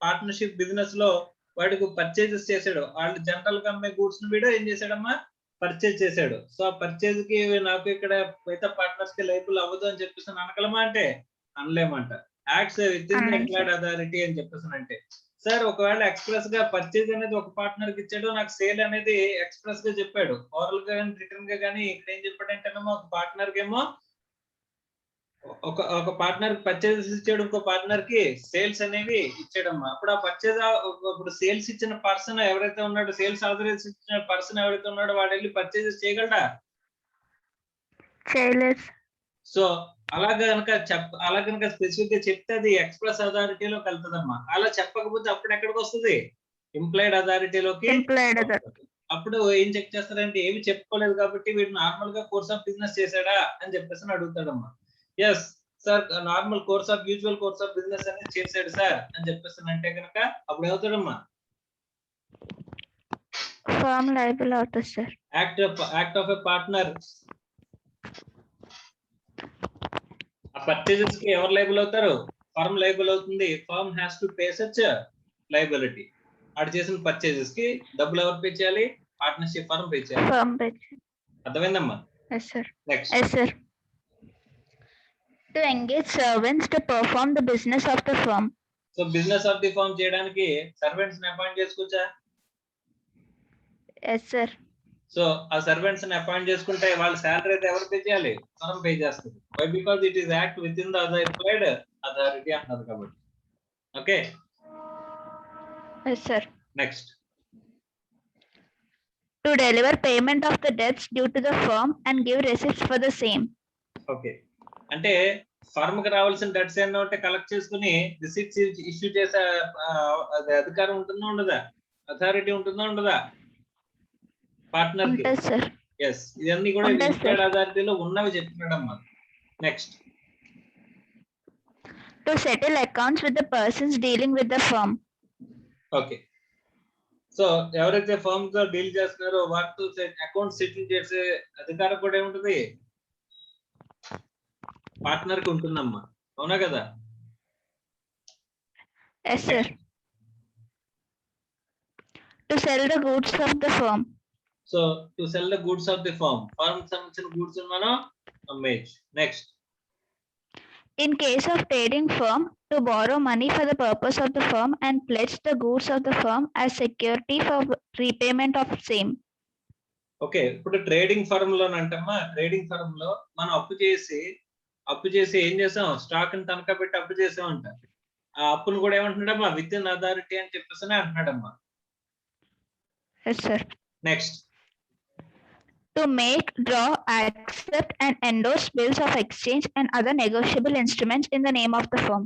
పార్ట్నర్షిప్ బిజినెస్ లో వాడికి పర్చేజెస్ చేశాడు. వాళ్ళు జనరల్ గా అమ్మే గూడ్స్ ని వీడు ఏం చేశాడమ్మా? పర్చేజ్ చేశాడు. సో ఆ పర్చేజ్ కి నాకు ఇక్కడ మిగతా పార్ట్నర్స్ కి లైబుల్ అవ్వదు అని చెప్పేసి అనగలమా అంటే అనలేమంట. Acts within the employed authority అని చెప్పేసి అంటే సార్ ఒకవేళ ఎక్స్ప్రెస్ గా పర్చేజ్ అనేది ఒక పార్ట్నర్ కి ఇచ్చాడు, నాకు సేల్ అనేది ఎక్స్ప్రెస్ గా చెప్పాడు, ఓరల్ గా కానీ రిటర్న్ గా కానీ ఇక్కడ ఏం చెప్పాడంటేనేమో ఒక పార్ట్నర్ కేమో ఒక పార్ట్నర్ పర్చేజెస్ ఇచ్చాడు, ఇంకో పార్ట్నర్ కి సేల్స్ అనేవి ఇచ్చాడమ్మా. అప్పుడు ఆ పర్చేజ్ ఇప్పుడు సేల్స్ ఇచ్చిన పర్సన్ ఎవరైతే ఉన్నాడో, సేల్స్ ఆథరైజ్ ఇచ్చిన పర్సన్ ఎవరైతే ఉన్నాడో వాడు వెళ్ళి పర్చేజెస్ చేయగలడా? చేయలేదు. సో అలా కనుక స్పెసిఫిక్ గా చెప్తే అది ఎక్స్ప్రెస్ అథారిటీలోకి వెళ్తుందమ్మా. అలా చెప్పకపోతే అప్పుడు ఎక్కడికి వస్తుంది? ఇంప్లాయిడ్ అథారిటీలోకి. ఎంప్లాయిడ్ అప్పుడు ఏం చెక్ చేస్తారంటే ఏమి చెప్పుకోలేదు కాబట్టి వీడు నార్మల్ గా కోర్స్ ఆఫ్ బిజినెస్ చేశాడా అని చెప్పేసి అడుగుతాడమ్మా. Yes sir, normal course of usual course of business అనేది చేశాడు సార్ అని చెప్పేసి అంటే కనుక అప్పుడు ఏమవుతాడమ్మా? ఫర్మ్ లైబుల్ అవుతుంది sir. Act of a partner. ఆ పర్చేజెస్ కి ఎవరు లైబుల్ అవుతారు? ఫర్మ్ లైబుల్ అవుతుంది. Firm has to pay such liability. ఆడు చేసిన పర్చేజెస్ కి డబ్బులు ఎవరు పే చేయాలి? పార్ట్నర్షిప్ ఫర్మ్ పే చేయాలి. Firm pay. అర్థమైందమ్మా? Yes sir. Next. Yes sir. To engage servants to perform the business of the firm. So business of the firm చేయడానికి సర్వెంట్స్ ని అపాయింట్ చేసుకోవచ్చా? Yes sir. సో ఆ సర్వెంట్స్ ని అపాయింట్ చేసుకుంటే వాళ్ళ శాలరీ అయితే ఎవరు పే చేయాలి? ఫర్మ్ పే చేస్తుంది. Why? Because it is act within the employed authority అంటున్నారు కాబట్టి. Okay. Yes sir. Next. To deliver payment of the debts due to the firm and give receipts for the same. Okay, అంటే ఫర్మ్ కి రావాల్సిన డెట్స్ ఏమన్నా ఉంటే కలెక్ట్ చేసుకుని రిసిప్ట్స్ ఇష్యూ చేసే అధికారం ఉంటుందా ఉండదా? అథారిటీ ఉంటుందా ఉండదా పార్ట్నర్ కి? ఉంటుంది సార్. ఎస్, ఇవన్నీ కూడా ఉంటుంది ఎంప్లాయిడ్ సార్. అథారిటీలో ఉన్నవి చెప్తున్నాడమ్మా. Next. To settle accounts with the persons dealing with the firm. Okay, so ఎవరైతే ఫర్మ్ తో డీల్ చేస్తున్నారో వాటితో అకౌంట్ సెటిల్ చేసే అధికారం కూడా ఏముంటది? పార్ట్నర్ కి ఉంటుందమ్మా. అవునా కదా? Yes sir. To sell the goods of the firm. So to sell the goods of the firm సంబంధించిన గూడ్స్ మనం అమ్మేయచ్చు. Next. In case of trading firm, to borrow money for the purpose of the firm and pledge the goods of the firm as security for repayment of same. Okay, ఇప్పుడు ట్రేడింగ్ ఫర్మ్ లోనంటమ్మా, ట్రేడింగ్ ఫర్మ్ లో మనం అప్పు చేసి ఏం చేసాం? స్టాక్ ని తనఖా పెట్టి అప్పు చేసామంట. ఆ అప్పును కూడా ఏమంటున్నాడమ్మా? విత్ ఇన్ అథారిటీ అని చెప్పేసి అంటున్నాడమ్మా. Yes sir. Next. To make, draw, accept and endorse bills of exchange and other negotiable instruments in the name of the firm.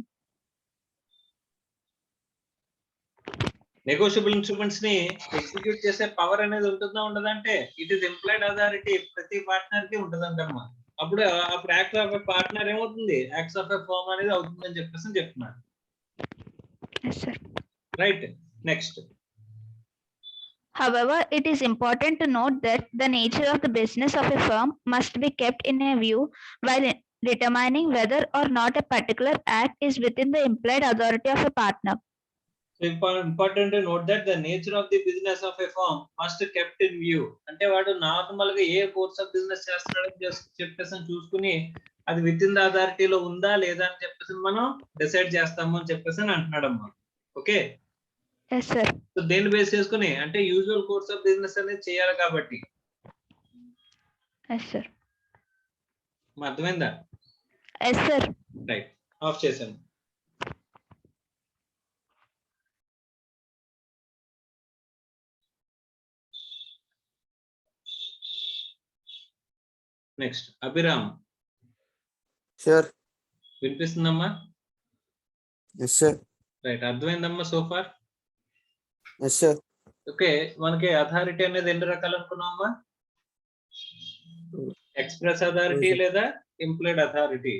Negotiable instruments ని ఎగ్జిక్యూట్ చేసే పవర్ అనేది ఉంటుందా ఉండదంటే ఇట్ ఈస్ ఎంప్లాయిడ్ అథారిటీ ప్రతి పార్ట్నర్ కి ఉంటుందంటమ్మా. అప్పుడు యాక్ట్ ఆఫ్ ఎ పార్ట్నర్ ఏమవుతుంది? యాక్ట్స్ ఆఫ్ ఎ ఫర్మ్ అనేది అవుతుందని చెప్పేసి చెప్తున్నాడు. Yes sir. Right. Next. However, it is important to note that the nature of the business of a firm must be kept in a view while determining whether or not a particular act is within the implied authority of a partner. Important to note that the nature of the business of a firm must be kept in view. అంటే వాడు నార్మల్ గా ఏ కోర్స్ ఆఫ్ బిజినెస్ చేస్తున్నాడని చెప్పేసి చూసుకుని అది విత్ ఇన్ ద అథారిటీలో ఉందా లేదా అని చెప్పేసి మనం డిసైడ్ చేస్తాము అని చెప్పేసి అంటున్నాడమ్మా. ఓకే. Yes sir. సో దేన్ని బేస్ చేసుకుని అంటే యూజువల్ కోర్స్ ఆఫ్ బిజినెస్ అనేది చేయాలి కాబట్టి. Yes sir. అర్థమైందా? Yes sir. రైట్, ఆఫ్ చేశాను. నెక్స్ట్. అభిరామ్. సార్. వినిపిస్తుందమ్మా? Yes sir. రైట్, అర్థమైందమ్మా సోఫార్? Yes sir. ఓకే, మనకి అథారిటీ అనేది ఎన్ని రకాలు అనుకున్నామమ్మా? ఎక్స్ప్రెస్ అథారిటీ లేదా implied authority?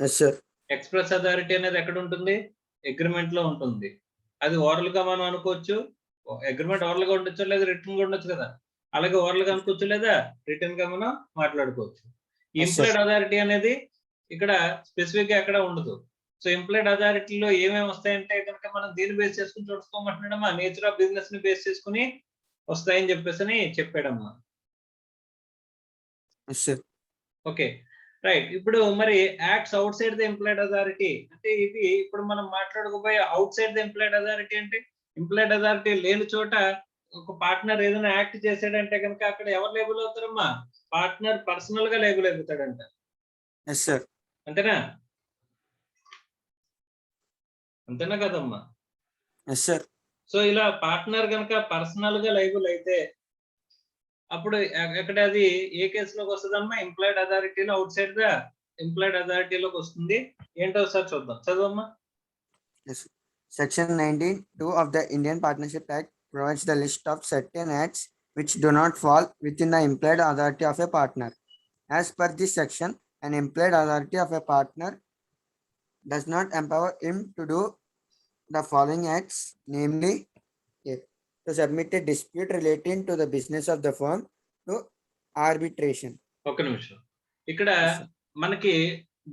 Yes sir. Express authority అనేది ఎక్కడ ఉంటుంది? అగ్రిమెంట్ లో ఉంటుంది. అది ఓరల్ గా మనం అనుకోవచ్చు. అగ్రిమెంట్ ఓరల్ గా ఉండొచ్చు లేదా రిటర్న్ గా ఉండొచ్చు కదా. అలాగే ఓరల్ గా అనుకోవచ్చు లేదా రిటర్న్ గా మనం మాట్లాడుకోవచ్చు. ఇంప్లాయిడ్ అథారిటీ అనేది ఇక్కడ స్పెసిఫిక్ గా ఎక్కడ ఉండదు. సో ఇంప్లాయిడ్ అథారిటీలో ఏమేమి వస్తాయంటే కనుక మనం దీన్ని బేస్ చేసుకుని చూసుకోమంటున్నాడమ్మా. నేచర్ ఆఫ్ బిజినెస్ ని బేస్ చేసుకుని వస్తాయని చెప్పేసి చెప్పాడమ్మా. Okay, right. ఇప్పుడు మరి acts outside the employed authority అంటే ఇది ఇప్పుడు మనం మాట్లాడుకోబోయే outside the employed authority అంటే ఎంప్లాయిడ్ అథారిటీ లేని చోట ఒక పార్ట్నర్ ఏదైనా యాక్ట్ చేసాడంటే కనుక అక్కడ ఎవరు లేబుల్ అవుతారమ్మా? పార్ట్నర్ పర్సనల్ గా లేబుల్ అయిపోతాడంట. అంతేనా? అంతేనా కదమ్మా? Yes, sir. సో ఇలా పార్ట్నర్ కనుక పర్సనల్ గా లైబుల్ అయితే అప్పుడు ఎక్కడ అది ఏ కేసులోకి వస్తుందమ్మా? ఎంప్లాయిడ్ అథారిటీలో అవుట్ సైడ్ గా ఎంప్లాయిడ్ అథారిటీలోకి వస్తుంది. ఏంటో ఒకసారి చూద్దాం, చదవమ్మా. Yes. Section 19(2) of the Indian Partnership Act provides the list of certain acts which do not fall within the implied authority of a partner. As per this section, an implied authority of a partner does not empower him to do the following acts, namely, A, to submit a dispute relating to the business of the firm to arbitration. ఒక్క నిమిషం. ఇక్కడ Yes, sir. మనకి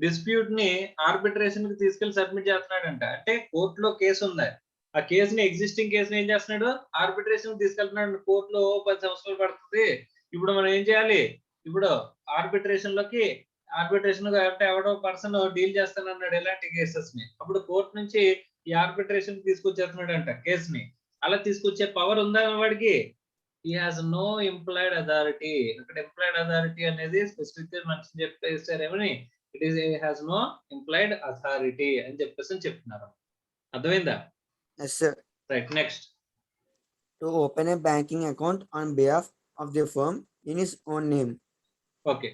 డిస్ప్యూట్ ని ఆర్బిట్రేషన్ కి తీసుకెళ్లి సబ్మిట్ చేస్తున్నాడంట. అంటే కోర్టులో కేసు ఉంది. ఆ కేసుని ఎగ్జిస్టింగ్ కేసుని ఏం చేస్తున్నాడు? ఆర్బిట్రేషన్ తీసుకెళ్తున్నాడు. కోర్టులో 10 సంవత్సరాలు పడుతుంది. ఇప్పుడు మనం ఏం చేయాలి? ఇప్పుడు ఆర్బిట్రేషన్ అంటే ఎవడో పర్సన్ డీల్ చేస్తానన్నాడు ఇలాంటి కేసెస్ ని. అప్పుడు కోర్టు నుంచి ఈ ఆర్బిట్రేషన్ తీసుకొచ్చేస్తున్నాడంట కేసుని. అలా తీసుకొచ్చే పవర్ ఉందా వాడికి? he has no implied authority. అక్కడ implied authority అనేది స్పెసిఫిక్ గా మనిషిని చెప్పేసారేమని it has no implied authority అని చెప్పేసి చెప్తున్నారు. అర్థమైందా? Yes, sir. Right, next. To open a banking account on behalf of the firm in his own name. Okay,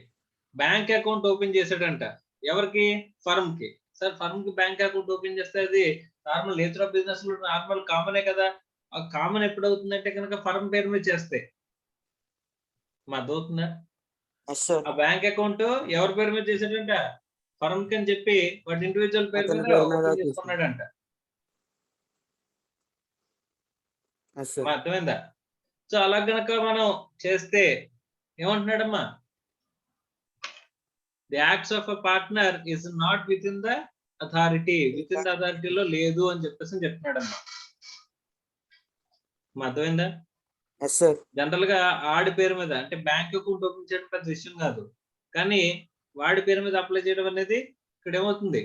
bank account open చేశాడంట. ఎవరికి? ఫర్మ్ కి. సార్ ఫర్మ్ కి బ్యాంక్ అకౌంట్ ఓపెన్ చేస్తే అది నార్మల్ నేచర్ ఆఫ్ బిజినెస్ లో నార్మల్ కామనే కదా. ఆ కామన్ ఎప్పుడు అవుతుందంటే కనుక ఫర్మ్ పేరు మీద చేస్తే. అర్థమవుతుందా? Yes, sir. ఆ బ్యాంక్ అకౌంట్ ఎవరి పేరు మీద చేశాడంట? ఫర్మ్ కి అని చెప్పి వాడి ఇండివిజువల్ పేరు అతని మీద పేరు మీద ఓపెన్ చేసుకున్నాడంట. Yes, sir. అర్థమైందా? సో అలా గనక మనం చేస్తే ఏమంటున్నాడమ్మా? The acts of a partner is not within the authority. Within the అథారిటీలో లేదు అని చెప్పేసి చెప్తున్నాడమ్మా. అర్థమైందా? Yes, sir. జనరల్ గా ఆడి పేరు మీద అంటే బ్యాంక్ అకౌంట్ ఓపెన్ చేయడం పెద్ద విషయం కాదు. కానీ వాడి పేరు మీద అప్లై చేయడం అనేది ఇక్కడ ఏమవుతుంది?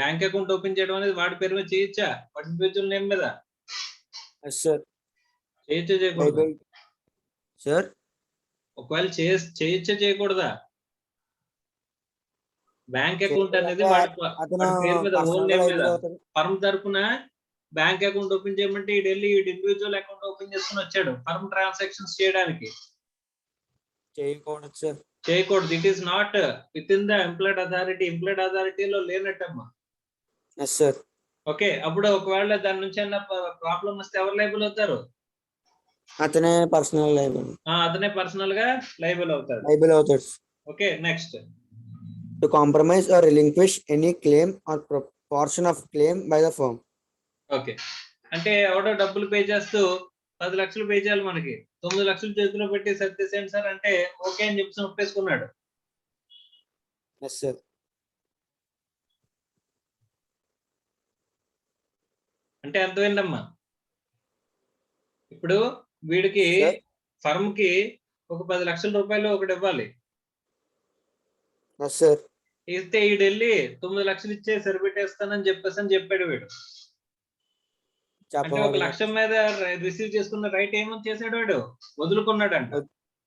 బ్యాంక్ అకౌంట్ ఓపెన్ చేయడం అనేది వాడి పేరు మీద చేయొచ్చా? వాడి ఇండివిజువల్ నేమ్ మీద Yes, sir. చేయొచ్చా చేయకూడదా? Sir. ఒకవేళ చేయొచ్చా చేయకూడదా? బ్యాంక్ అకౌంట్ అనేది వాడి పేరు మీద ఓన్ నేమ్ మీద ఫర్మ్ తరపున బ్యాంక్ అకౌంట్ ఓపెన్ చేయమంటే ఈ ఢిల్లీ ఇండివిజువల్ అకౌంట్ ఓపెన్ చేసుకుని వచ్చాడు ఫర్మ్ ట్రాన్సాక్షన్స్ చేయడానికి. చేయకూడదు సార్. చేయకూడదు. It is not within the employed authority. Employed అథారిటీలో లేనట్టమ్మా. Yes sir. ఓకే, అప్పుడు ఒకవేళ దాని నుంచి ఏమన్నా ప్రాబ్లం వస్తే ఎవరు లైబుల్ అవుతారు? అతనే పర్సనల్ లైబుల్. అతనే పర్సనల్ గా లైబుల్ అవుతాడు. Okay, next. To compromise or relinquish any claim or portion of claim by the firm. Okay, అంటే ఎవడో డబ్బులు పే చేస్తూ 10 లక్షలు పే చేయాలి మనకి, 9 లక్షలు చేతిలో పెట్టి సర్దేసేయండి సార్ అంటే ఓకే అని చెప్పి ఒప్పేసుకున్నాడు. Yes sir. అంటే అర్థమైందమ్మా. ఇప్పుడు వీడికి ఫర్మ్ కి ఒక 10 లక్షల రూపాయలు ఒకటి ఇవ్వాలి. Yes sir. ఇస్తే ఈడు వెళ్ళి 9 లక్షలు ఇచ్చే సరిపెట్టేస్తానని చెప్పేసి చెప్పాడు వీడు. అంటే 1 లక్షం మీద రిసీవ్ చేసుకున్న రైట్ ఏమని చేశాడు వాడు? వదులుకున్నాడంట.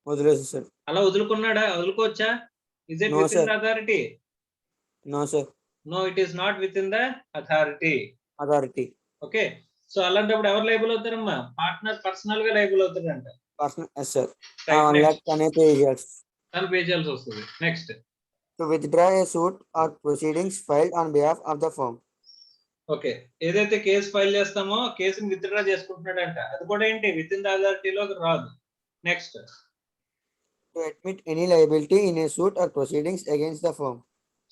వదిలేసాడు. అలా వదులుకున్నాడా? వదులుకోవచ్చా? Is it within the authority? No sir. No, it is not within the authority. Okay, so అలాంటప్పుడు ఎవరు లైబుల్ అవుతారమ్మా? పార్ట్నర్ పర్సనల్ గా లైబుల్ అవుతాడంట. Yes sir. తను పే చేయాల్సి వస్తుంది. Next. To withdraw a suit or proceedings filed on behalf of the firm. Okay, ఏదైతే కేసు ఫైల్ చేస్తామో కేసుని విత్డ్రా చేసుకుంటున్నాడంట. అది కూడా ఏంటి? విత్ ఇన్ ద అథారిటీలోకి రాదు. Next. To admit any liability in a suit or proceedings against the firm.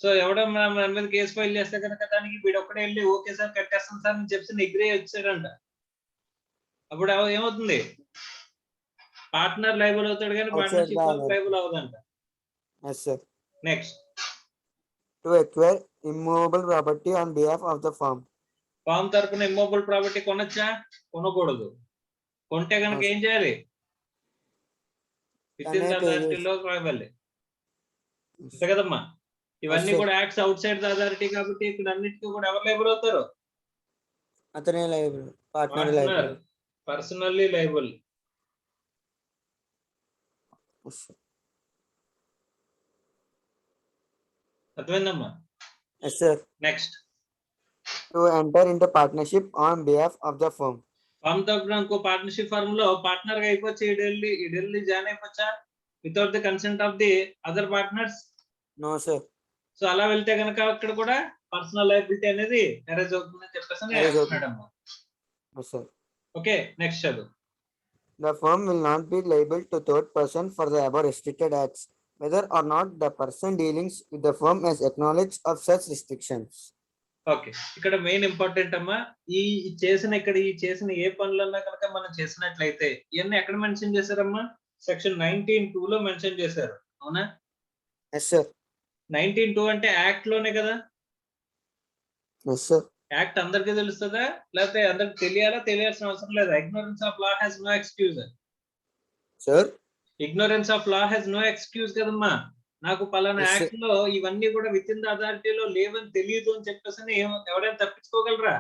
So ఎవడో మన మీద కేసు ఫైల్ చేస్తే కనుక దానికి వీడు ఒక్కడే వెళ్ళి ఓకే సార్ కట్టేస్తాం సార్ అని చెప్పి అగ్రీ వచ్చాడంట. అప్పుడు ఏమవుతుంది? పార్ట్నర్ లైబుల్ అవుతాడు కానీ పార్ట్నర్షిప్ లైబుల్ అవ్వదంట. Next. To acquire immovable property on behalf of the firm. Firm తరపున ఇమ్మూవబుల్ ప్రాపర్టీ కొనొచ్చా? కొనకూడదు. కొంటే కనుక ఏం చేయాలి? విత్ ఇన్ ద అథారిటీలో రావాలి. అంతే కదమ్మా. ఇవన్నీ కూడా acts outside the authority కాబట్టి ఇక్కడ అన్నిటికీ కూడా ఎవరు లైబుల్ అవుతారు? అతనే లైబుల్. Partner personally liable. అర్థమైందమ్మా? Yes, sir. Next To enter into partnership on behalf of the firm. Firm తరపున ఇంకో పార్ట్నర్షిప్ ఫార్మ్ లో పార్ట్నర్ గా అయిపోవచ్చు, ఇడెల్లి జాయిన్ అయిపోవచ్చా without the consent of the other partners? No, sir. So అలా వెళ్తే కనుక అక్కడ కూడా పర్సనల్ లయబిలిటీ అనేది అరేంజ్ అవుతుందని చెప్పేసి Arise అవుతుంది. అంటున్నాడమ్మా. Yes, sir. ఓకే, నెక్స్ట్ చదువు. The firm will not be liable to third person for the above restricted acts, whether or not the person dealings with the firm has acknowledged of such restrictions. Okay, ఇక్కడ మెయిన్ ఇంపార్టెంట్ అమ్మా, ఈ చేసిన ఏ పనులన్నా కనుక మనం చేసినట్లయితే ఇవన్నీ ఎక్కడ మెన్షన్ చేశారమ్మా? సెక్షన్ 19(2) లో మెన్షన్ చేశారు, అవునా? Yes, sir. 19(2) అంటే యాక్ట్ లోనే కదా. Yes, sir. యాక్ట్ అందరికీ తెలుస్తుందా, లేకపోతే అందరికి తెలియాల్సిన అవసరం లేదా? Ignorance of law has no excuse. Sir. Ignorance of law has no excuse కదమ్మా. నాకు పలానా Yes, sir. యాక్ట్ లో ఇవన్నీ కూడా విత్ ఇన్ ద అథారిటీలో లేవని తెలియదు అని చెప్పేసి ఎవరైనా తప్పించుకోగలరా?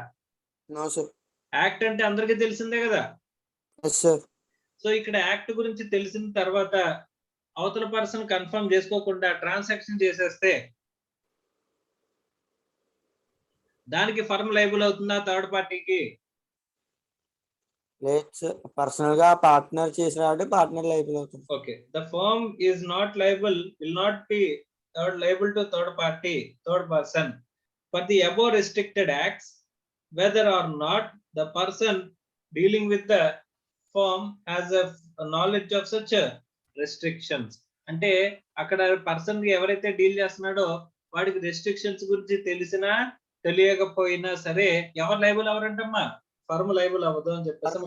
No, sir. యాక్ట్ అంటే అందరికీ తెలిసిందే కదా. Yes, sir. సో ఇక్కడ యాక్ట్ గురించి తెలిసిన తర్వాత అవతల పర్సన్ కన్ఫర్మ్ చేసుకోకుండా ట్రాన్సాక్షన్ చేసేస్తే దానికి ఫర్మ్ లైబుల్ అవుతుందా థర్డ్ పార్టీకి? లేదు సార్, పర్సనల్ గా పార్ట్నర్ చేసిన కాబట్టి పార్ట్నర్ లైబుల్ అవుతుంది. Okay, the firm is not liable, will not be liable to third person for the above restricted acts whether or not the person dealing with the firm has a knowledge of such restrictions. అంటే అక్కడ పర్సన్ ఎవరైతే డీల్ చేస్తున్నాడో వాడికి రెస్ట్రిక్షన్స్ గురించి తెలిసినా తెలియకపోయినా సరే ఎవరు లైబుల్ అవరంటమ్మా? ఫర్మ్ లైబుల్ అవ్వదు అని చెప్పేసి.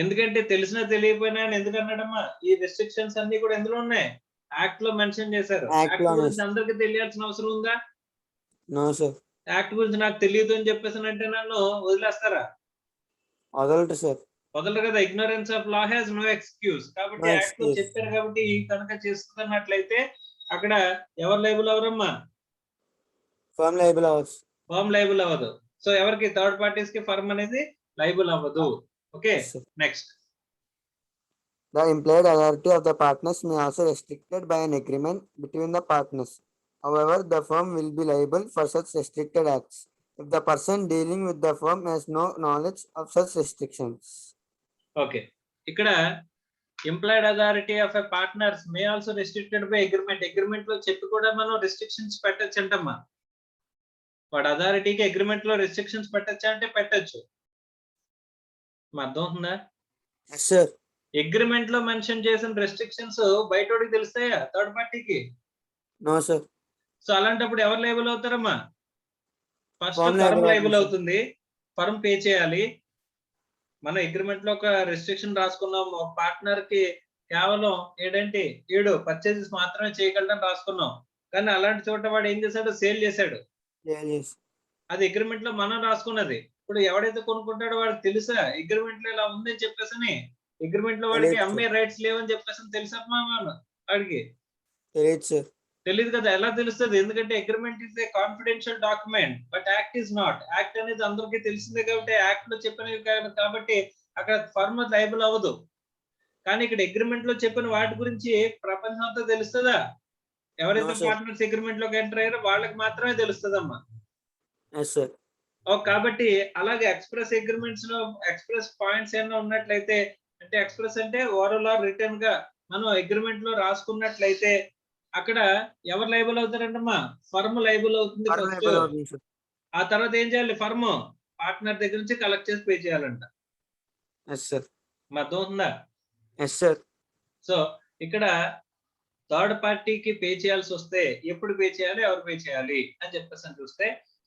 ఎందుకంటే తెలిసినా తెలియకపోయినా అని ఎందుకు అన్నాడమ్మా? ఈ రెస్ట్రిక్షన్స్ అన్ని కూడా ఎందులో ఉన్నాయి? యాక్ట్ లో మెన్షన్ చేశారు. Act యాక్ట్ లో గురించి అందరికి తెలియాల్సిన అవసరం ఉందా? No sir. యాక్ట్ గురించి నాకు తెలియదు అని చెప్పేసి అంటే నన్ను వదిలేస్తారా? వదలరు సార్. వదలరు కదా. Ignorance of law has no excuse. కాబట్టి No యాక్ట్ లో excuse. చెప్పారు కాబట్టి కనుక చేస్తున్నట్లయితే అక్కడ ఎవరు లైబుల్ అవరమ్మా? ఫర్మ్ లైబుల్ అవ్వచ్చు. ఫర్మ్ లైబుల్ అవ్వదు. సో ఎవరికి? థర్డ్ పార్టీస్ కి ఫర్మ్ అనేది లైబుల్ అవ్వదు. Okay, Yes, sir. Next. The implied authority of the partners may also restricted by an agreement between the partners. However, the firm will be liable for such restricted acts if the person dealing with the firm has no knowledge of such restrictions. Okay, ఇక్కడ employed authority of a partners may also restricted by agreement. Agreement లో చెప్పి కూడా మనం రెస్ట్రిక్షన్స్ పెట్టచ్చు అంటమ్మా. వాడు అథారిటీకి అగ్రిమెంట్ లో రెస్ట్రిక్షన్స్ పెట్టచ్చా అంటే పెట్టచ్చు. అర్థం అవుతుందా? Yes, sir. అగ్రిమెంట్ లో మెన్షన్ చేసిన రెస్ట్రిక్షన్స్ బయటోడికి తెలుస్తాయా థర్డ్ పార్టీకి? No, sir. సో అలాంటప్పుడు ఎవరు లైబుల్ అవుతారమ్మా? First Firm firm liable liable అవుతుంది, అవుతుంది. ఫర్మ్ పే చేయాలి. మన అగ్రిమెంట్ లో ఒక రెస్ట్రిక్షన్ రాసుకున్నాం, పార్ట్నర్ కి కేవలం ఏంటంటే ఏడు పర్చేజెస్ మాత్రమే చేయగలడని రాసుకున్నాం. కానీ అలాంటి చోట వాడు ఏం చేశాడు? సేల్ చేశాడు. Yes. అది అగ్రిమెంట్ లో మనం రాసుకున్నది. ఇప్పుడు ఎవడైతే కొనుక్కుంటాడో వాడికి తెలుసా అగ్రిమెంట్ లో ఇలా ఉందని చెప్పేసి? అగ్రిమెంట్ లో వాడికి తెలియదు, అమ్మే రైట్స్ లేవని చెప్పేసి తెలుసమ్మా వాడికి? తెలియదు సార్. తెలియదు కదా. ఎలా తెలుస్తుంది? ఎందుకంటే agreement is a confidential document but act is not. Act అనేది అందరికీ తెలిసిందే కాబట్టి యాక్ట్ లో చెప్పినవి కాబట్టి అక్కడ ఫర్మ్ లైబుల్ అవ్వదు. కానీ ఇక్కడ అగ్రిమెంట్ లో చెప్పిన వాటి గురించి ప్రపంచం అంతా తెలుస్తుందా? ఎవరైతే No, sir. పార్ట్నర్స్ అగ్రిమెంట్ లోకి ఎంటర్ అయ్యారో వాళ్ళకి మాత్రమే తెలుస్తుందమ్మా. Yes, sir. కాబట్టి అలాగే ఎక్స్ప్రెస్ అగ్రిమెంట్స్ లో ఎక్స్ప్రెస్ పాయింట్స్ ఏమైనా ఉన్నట్లయితే, అంటే ఎక్స్ప్రెస్ అంటే ఓరల్ ఆర్ రిటర్న్ గా మనం అగ్రిమెంట్ లో రాసుకున్నట్లయితే అక్కడ ఎవరు లైబుల్ అవుతారంటమ్మా? ఫర్మ్ లైబుల్ అవుతుంది Firm ఫస్ట్. liable అవుతుంది సార్. ఆ తర్వాత ఏం చేయాలి? ఫర్మ్ పార్ట్నర్ దగ్గర నుంచి కలెక్ట్ చేసి పే చేయాలంట. Yes, sir. అర్థం అవుతుందా? Yes, sir. సో ఇక్కడ థర్డ్ పార్టీకి పే చేయాల్సి వస్తే ఎప్పుడు పే చేయాలి, ఎవరు పే చేయాలి అని చెప్పేసి చూస్తే,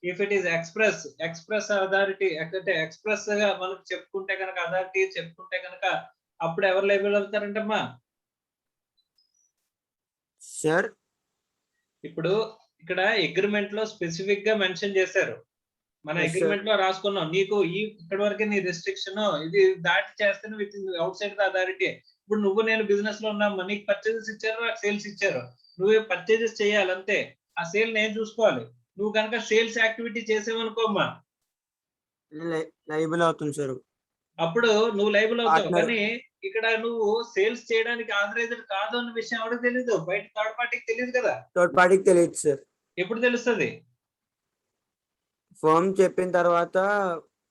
if it is express authority, అంటే ఎక్స్ప్రెస్ గా మనకు చెప్పుకుంటే కనుక, అథారిటీ చెప్పుకుంటే కనుక అప్పుడు ఎవరు లైబుల్ అవుతారంటమ్మా? Sir. ఇప్పుడు ఇక్కడ అగ్రిమెంట్ లో స్పెసిఫిక్ గా మెన్షన్ చేశారు. మన Yes, sir. అగ్రిమెంట్ లో రాసుకున్నాం, నీకు ఇక్కడి వరకే నీ రెస్ట్రిక్షన్, ఇది దాటి చేస్తే with out side the authority. ఇప్పుడు నువ్వు నేను బిజినెస్ లో ఉన్నాము, నీకు పర్చేజెస్ ఇచ్చారు, నాకు సేల్స్ ఇచ్చారు. నువ్వే పర్చేజెస్ చేయాలి అంతే. ఆ సేల్ నేను చూసుకోవాలి. నువ్వు కనుక సేల్స్ యాక్టివిటీ చేసేవనుకోమ్మా, లైబుల్ అవుతుంది సార్. అప్పుడు నువ్వు లైబుల్ అవుతావు. Partner. కానీ ఇక్కడ నువ్వు సేల్స్ చేయడానికి ఆథరైజ్డ్ కాదు అన్న విషయం ఎవరికి తెలీదు, బయట థర్డ్ పార్టీకి తెలియదు కదా. థర్డ్ పార్టీకి తెలియదు సార్. ఎప్పుడు తెలుస్తుంది? ఫర్మ్ చెప్పిన తర్వాత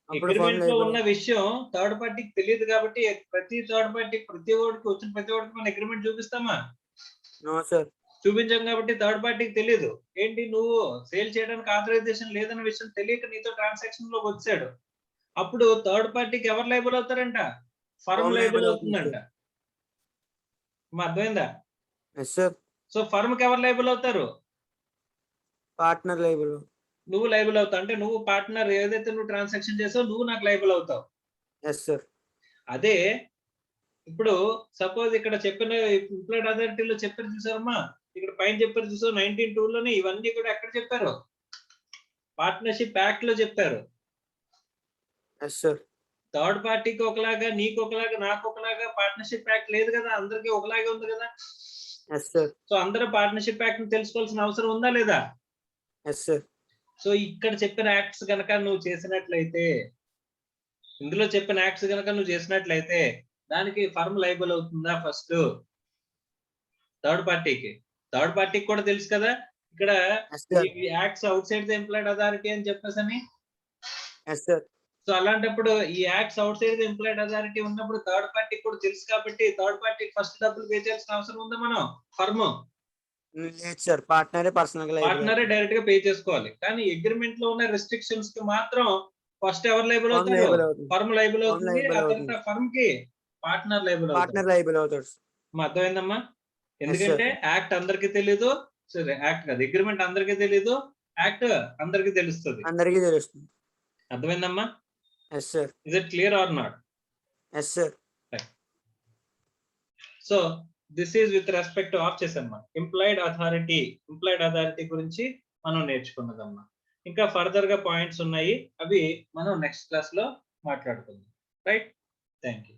అప్పుడు ఫర్మ్ అగ్రిమెంట్ లో లేబుల్. ఉన్న విషయం థర్డ్ పార్టీకి తెలియదు కాబట్టి ప్రతి థర్డ్ పార్టీ ప్రతి ఒక్కరికి వచ్చిన ప్రతి ఒక్కరికి మనం అగ్రిమెంట్ చూపిస్తామా? No sir. చూపించాం కాబట్టి థర్డ్ పార్టీకి తెలియదు. ఏంటి, నువ్వు సేల్ చేయడానికి ఆథరైజేషన్ లేదన్న విషయం తెలియక నీతో ట్రాన్సాక్షన్ లోకి వచ్చాడు. అప్పుడు థర్డ్ పార్టీకి ఎవరు లైబుల్ అవుతారంట? ఫర్మ్ Firm లైబుల్ liable అవుతుందంట. అర్థమైందా? Yes sir. సో ఫర్మ్ కి ఎవరు లైబుల్ అవుతారు? Partner liable. నువ్వు లైబుల్ అవుతావు. అంటే నువ్వు పార్ట్నర్ ఏదైతే నువ్వు ట్రాన్సాక్షన్ చేసావు నువ్వు నాకు లైబుల్ అవుతావు. Yes sir. అదే ఇప్పుడు సపోజ్ ఇక్కడ చెప్పిన ఎంప్లాయిడ్ అథారిటీలో చెప్పారు చూసారమ్మా, ఇక్కడ పైన చెప్పారు చూసారు 19(2) లోనే ఇవన్నీ కూడా ఎక్కడ చెప్పారు? పార్ట్నర్షిప్ యాక్ట్ లో చెప్పారు. Yes sir. థర్డ్ పార్టీకి ఒకలాగా, నీకు ఒకలాగా, నాకు ఒకలాగా పార్ట్నర్షిప్ యాక్ట్ లేదు కదా, అందరికీ ఒకలాగే ఉంది కదా. Yes sir. సో అందరూ పార్ట్నర్షిప్ యాక్ట్ ని తెలుసుకోవాల్సిన అవసరం ఉందా లేదా? Yes sir. సో ఇక్కడ చెప్పిన యాక్ట్స్ గనక నువ్వు చేసినట్లయితే, ఇందులో చెప్పిన యాక్ట్స్ గనక నువ్వు చేసినట్లయితే దానికి ఫర్మ్ లైబుల్ అవుతుందా? ఫస్ట్ థర్డ్ పార్టీకి. థర్డ్ పార్టీకి కూడా తెలుసు కదా ఇక్కడ ఎస్ సార్. ఈ acts outside the employed authority అని చెప్పేసని. Yes sir. సో అలాంటప్పుడు ఈ acts outside the employed authority ఉన్నప్పుడు థర్డ్ పార్టీకి కూడా తెలుసు కాబట్టి థర్డ్ పార్టీకి ఫస్ట్ డబ్బులు పే చేయాల్సిన అవసరం ఉందా? మనం ఫర్మ్ లేదు సార్. పార్ట్నరే పర్సనల్ గా పార్ట్నరే డైరెక్ట్ గా పే చేసుకోవాలి. కానీ అగ్రిమెంట్ లో ఉన్న రెస్ట్రిక్షన్స్ కి మాత్రం ఫస్ట్ ఎవరు లైబుల్ ఫర్మ్ అవుతారు? లైబుల్ అవుతుంది. ఫర్మ్ లైబుల్ Firm అవుతుంది. liable ఆ తర్వాత అవుతుంది. ఫర్మ్ కి పార్ట్నర్ లైబుల్ అవుతారు. పార్ట్నర్ లైబుల్ అవుతాడు. అర్థమైందమ్మా? ఎందుకంటే యాక్ట్ అందరికి తెలీదు, సరే యాక్ట్ కాదు అగ్రిమెంట్ అందరికి తెలీదు, యాక్ట్ అందరికి తెలుస్తుంది. అందరికీ తెలుస్తుంది. అర్థమైందమ్మా? Yes sir. Is it clear or not? Yes sir. So this is with respect to of చేసామ్మా ఎంప్లాయిడ్ అథారిటీ గురించి మనం నేర్చుకున్నదమ్మా. ఇంకా ఫర్దర్ గా పాయింట్స్ ఉన్నాయి, అవి మనం నెక్స్ట్ క్లాస్ లో మాట్లాడుకుందాం. Right, thank you.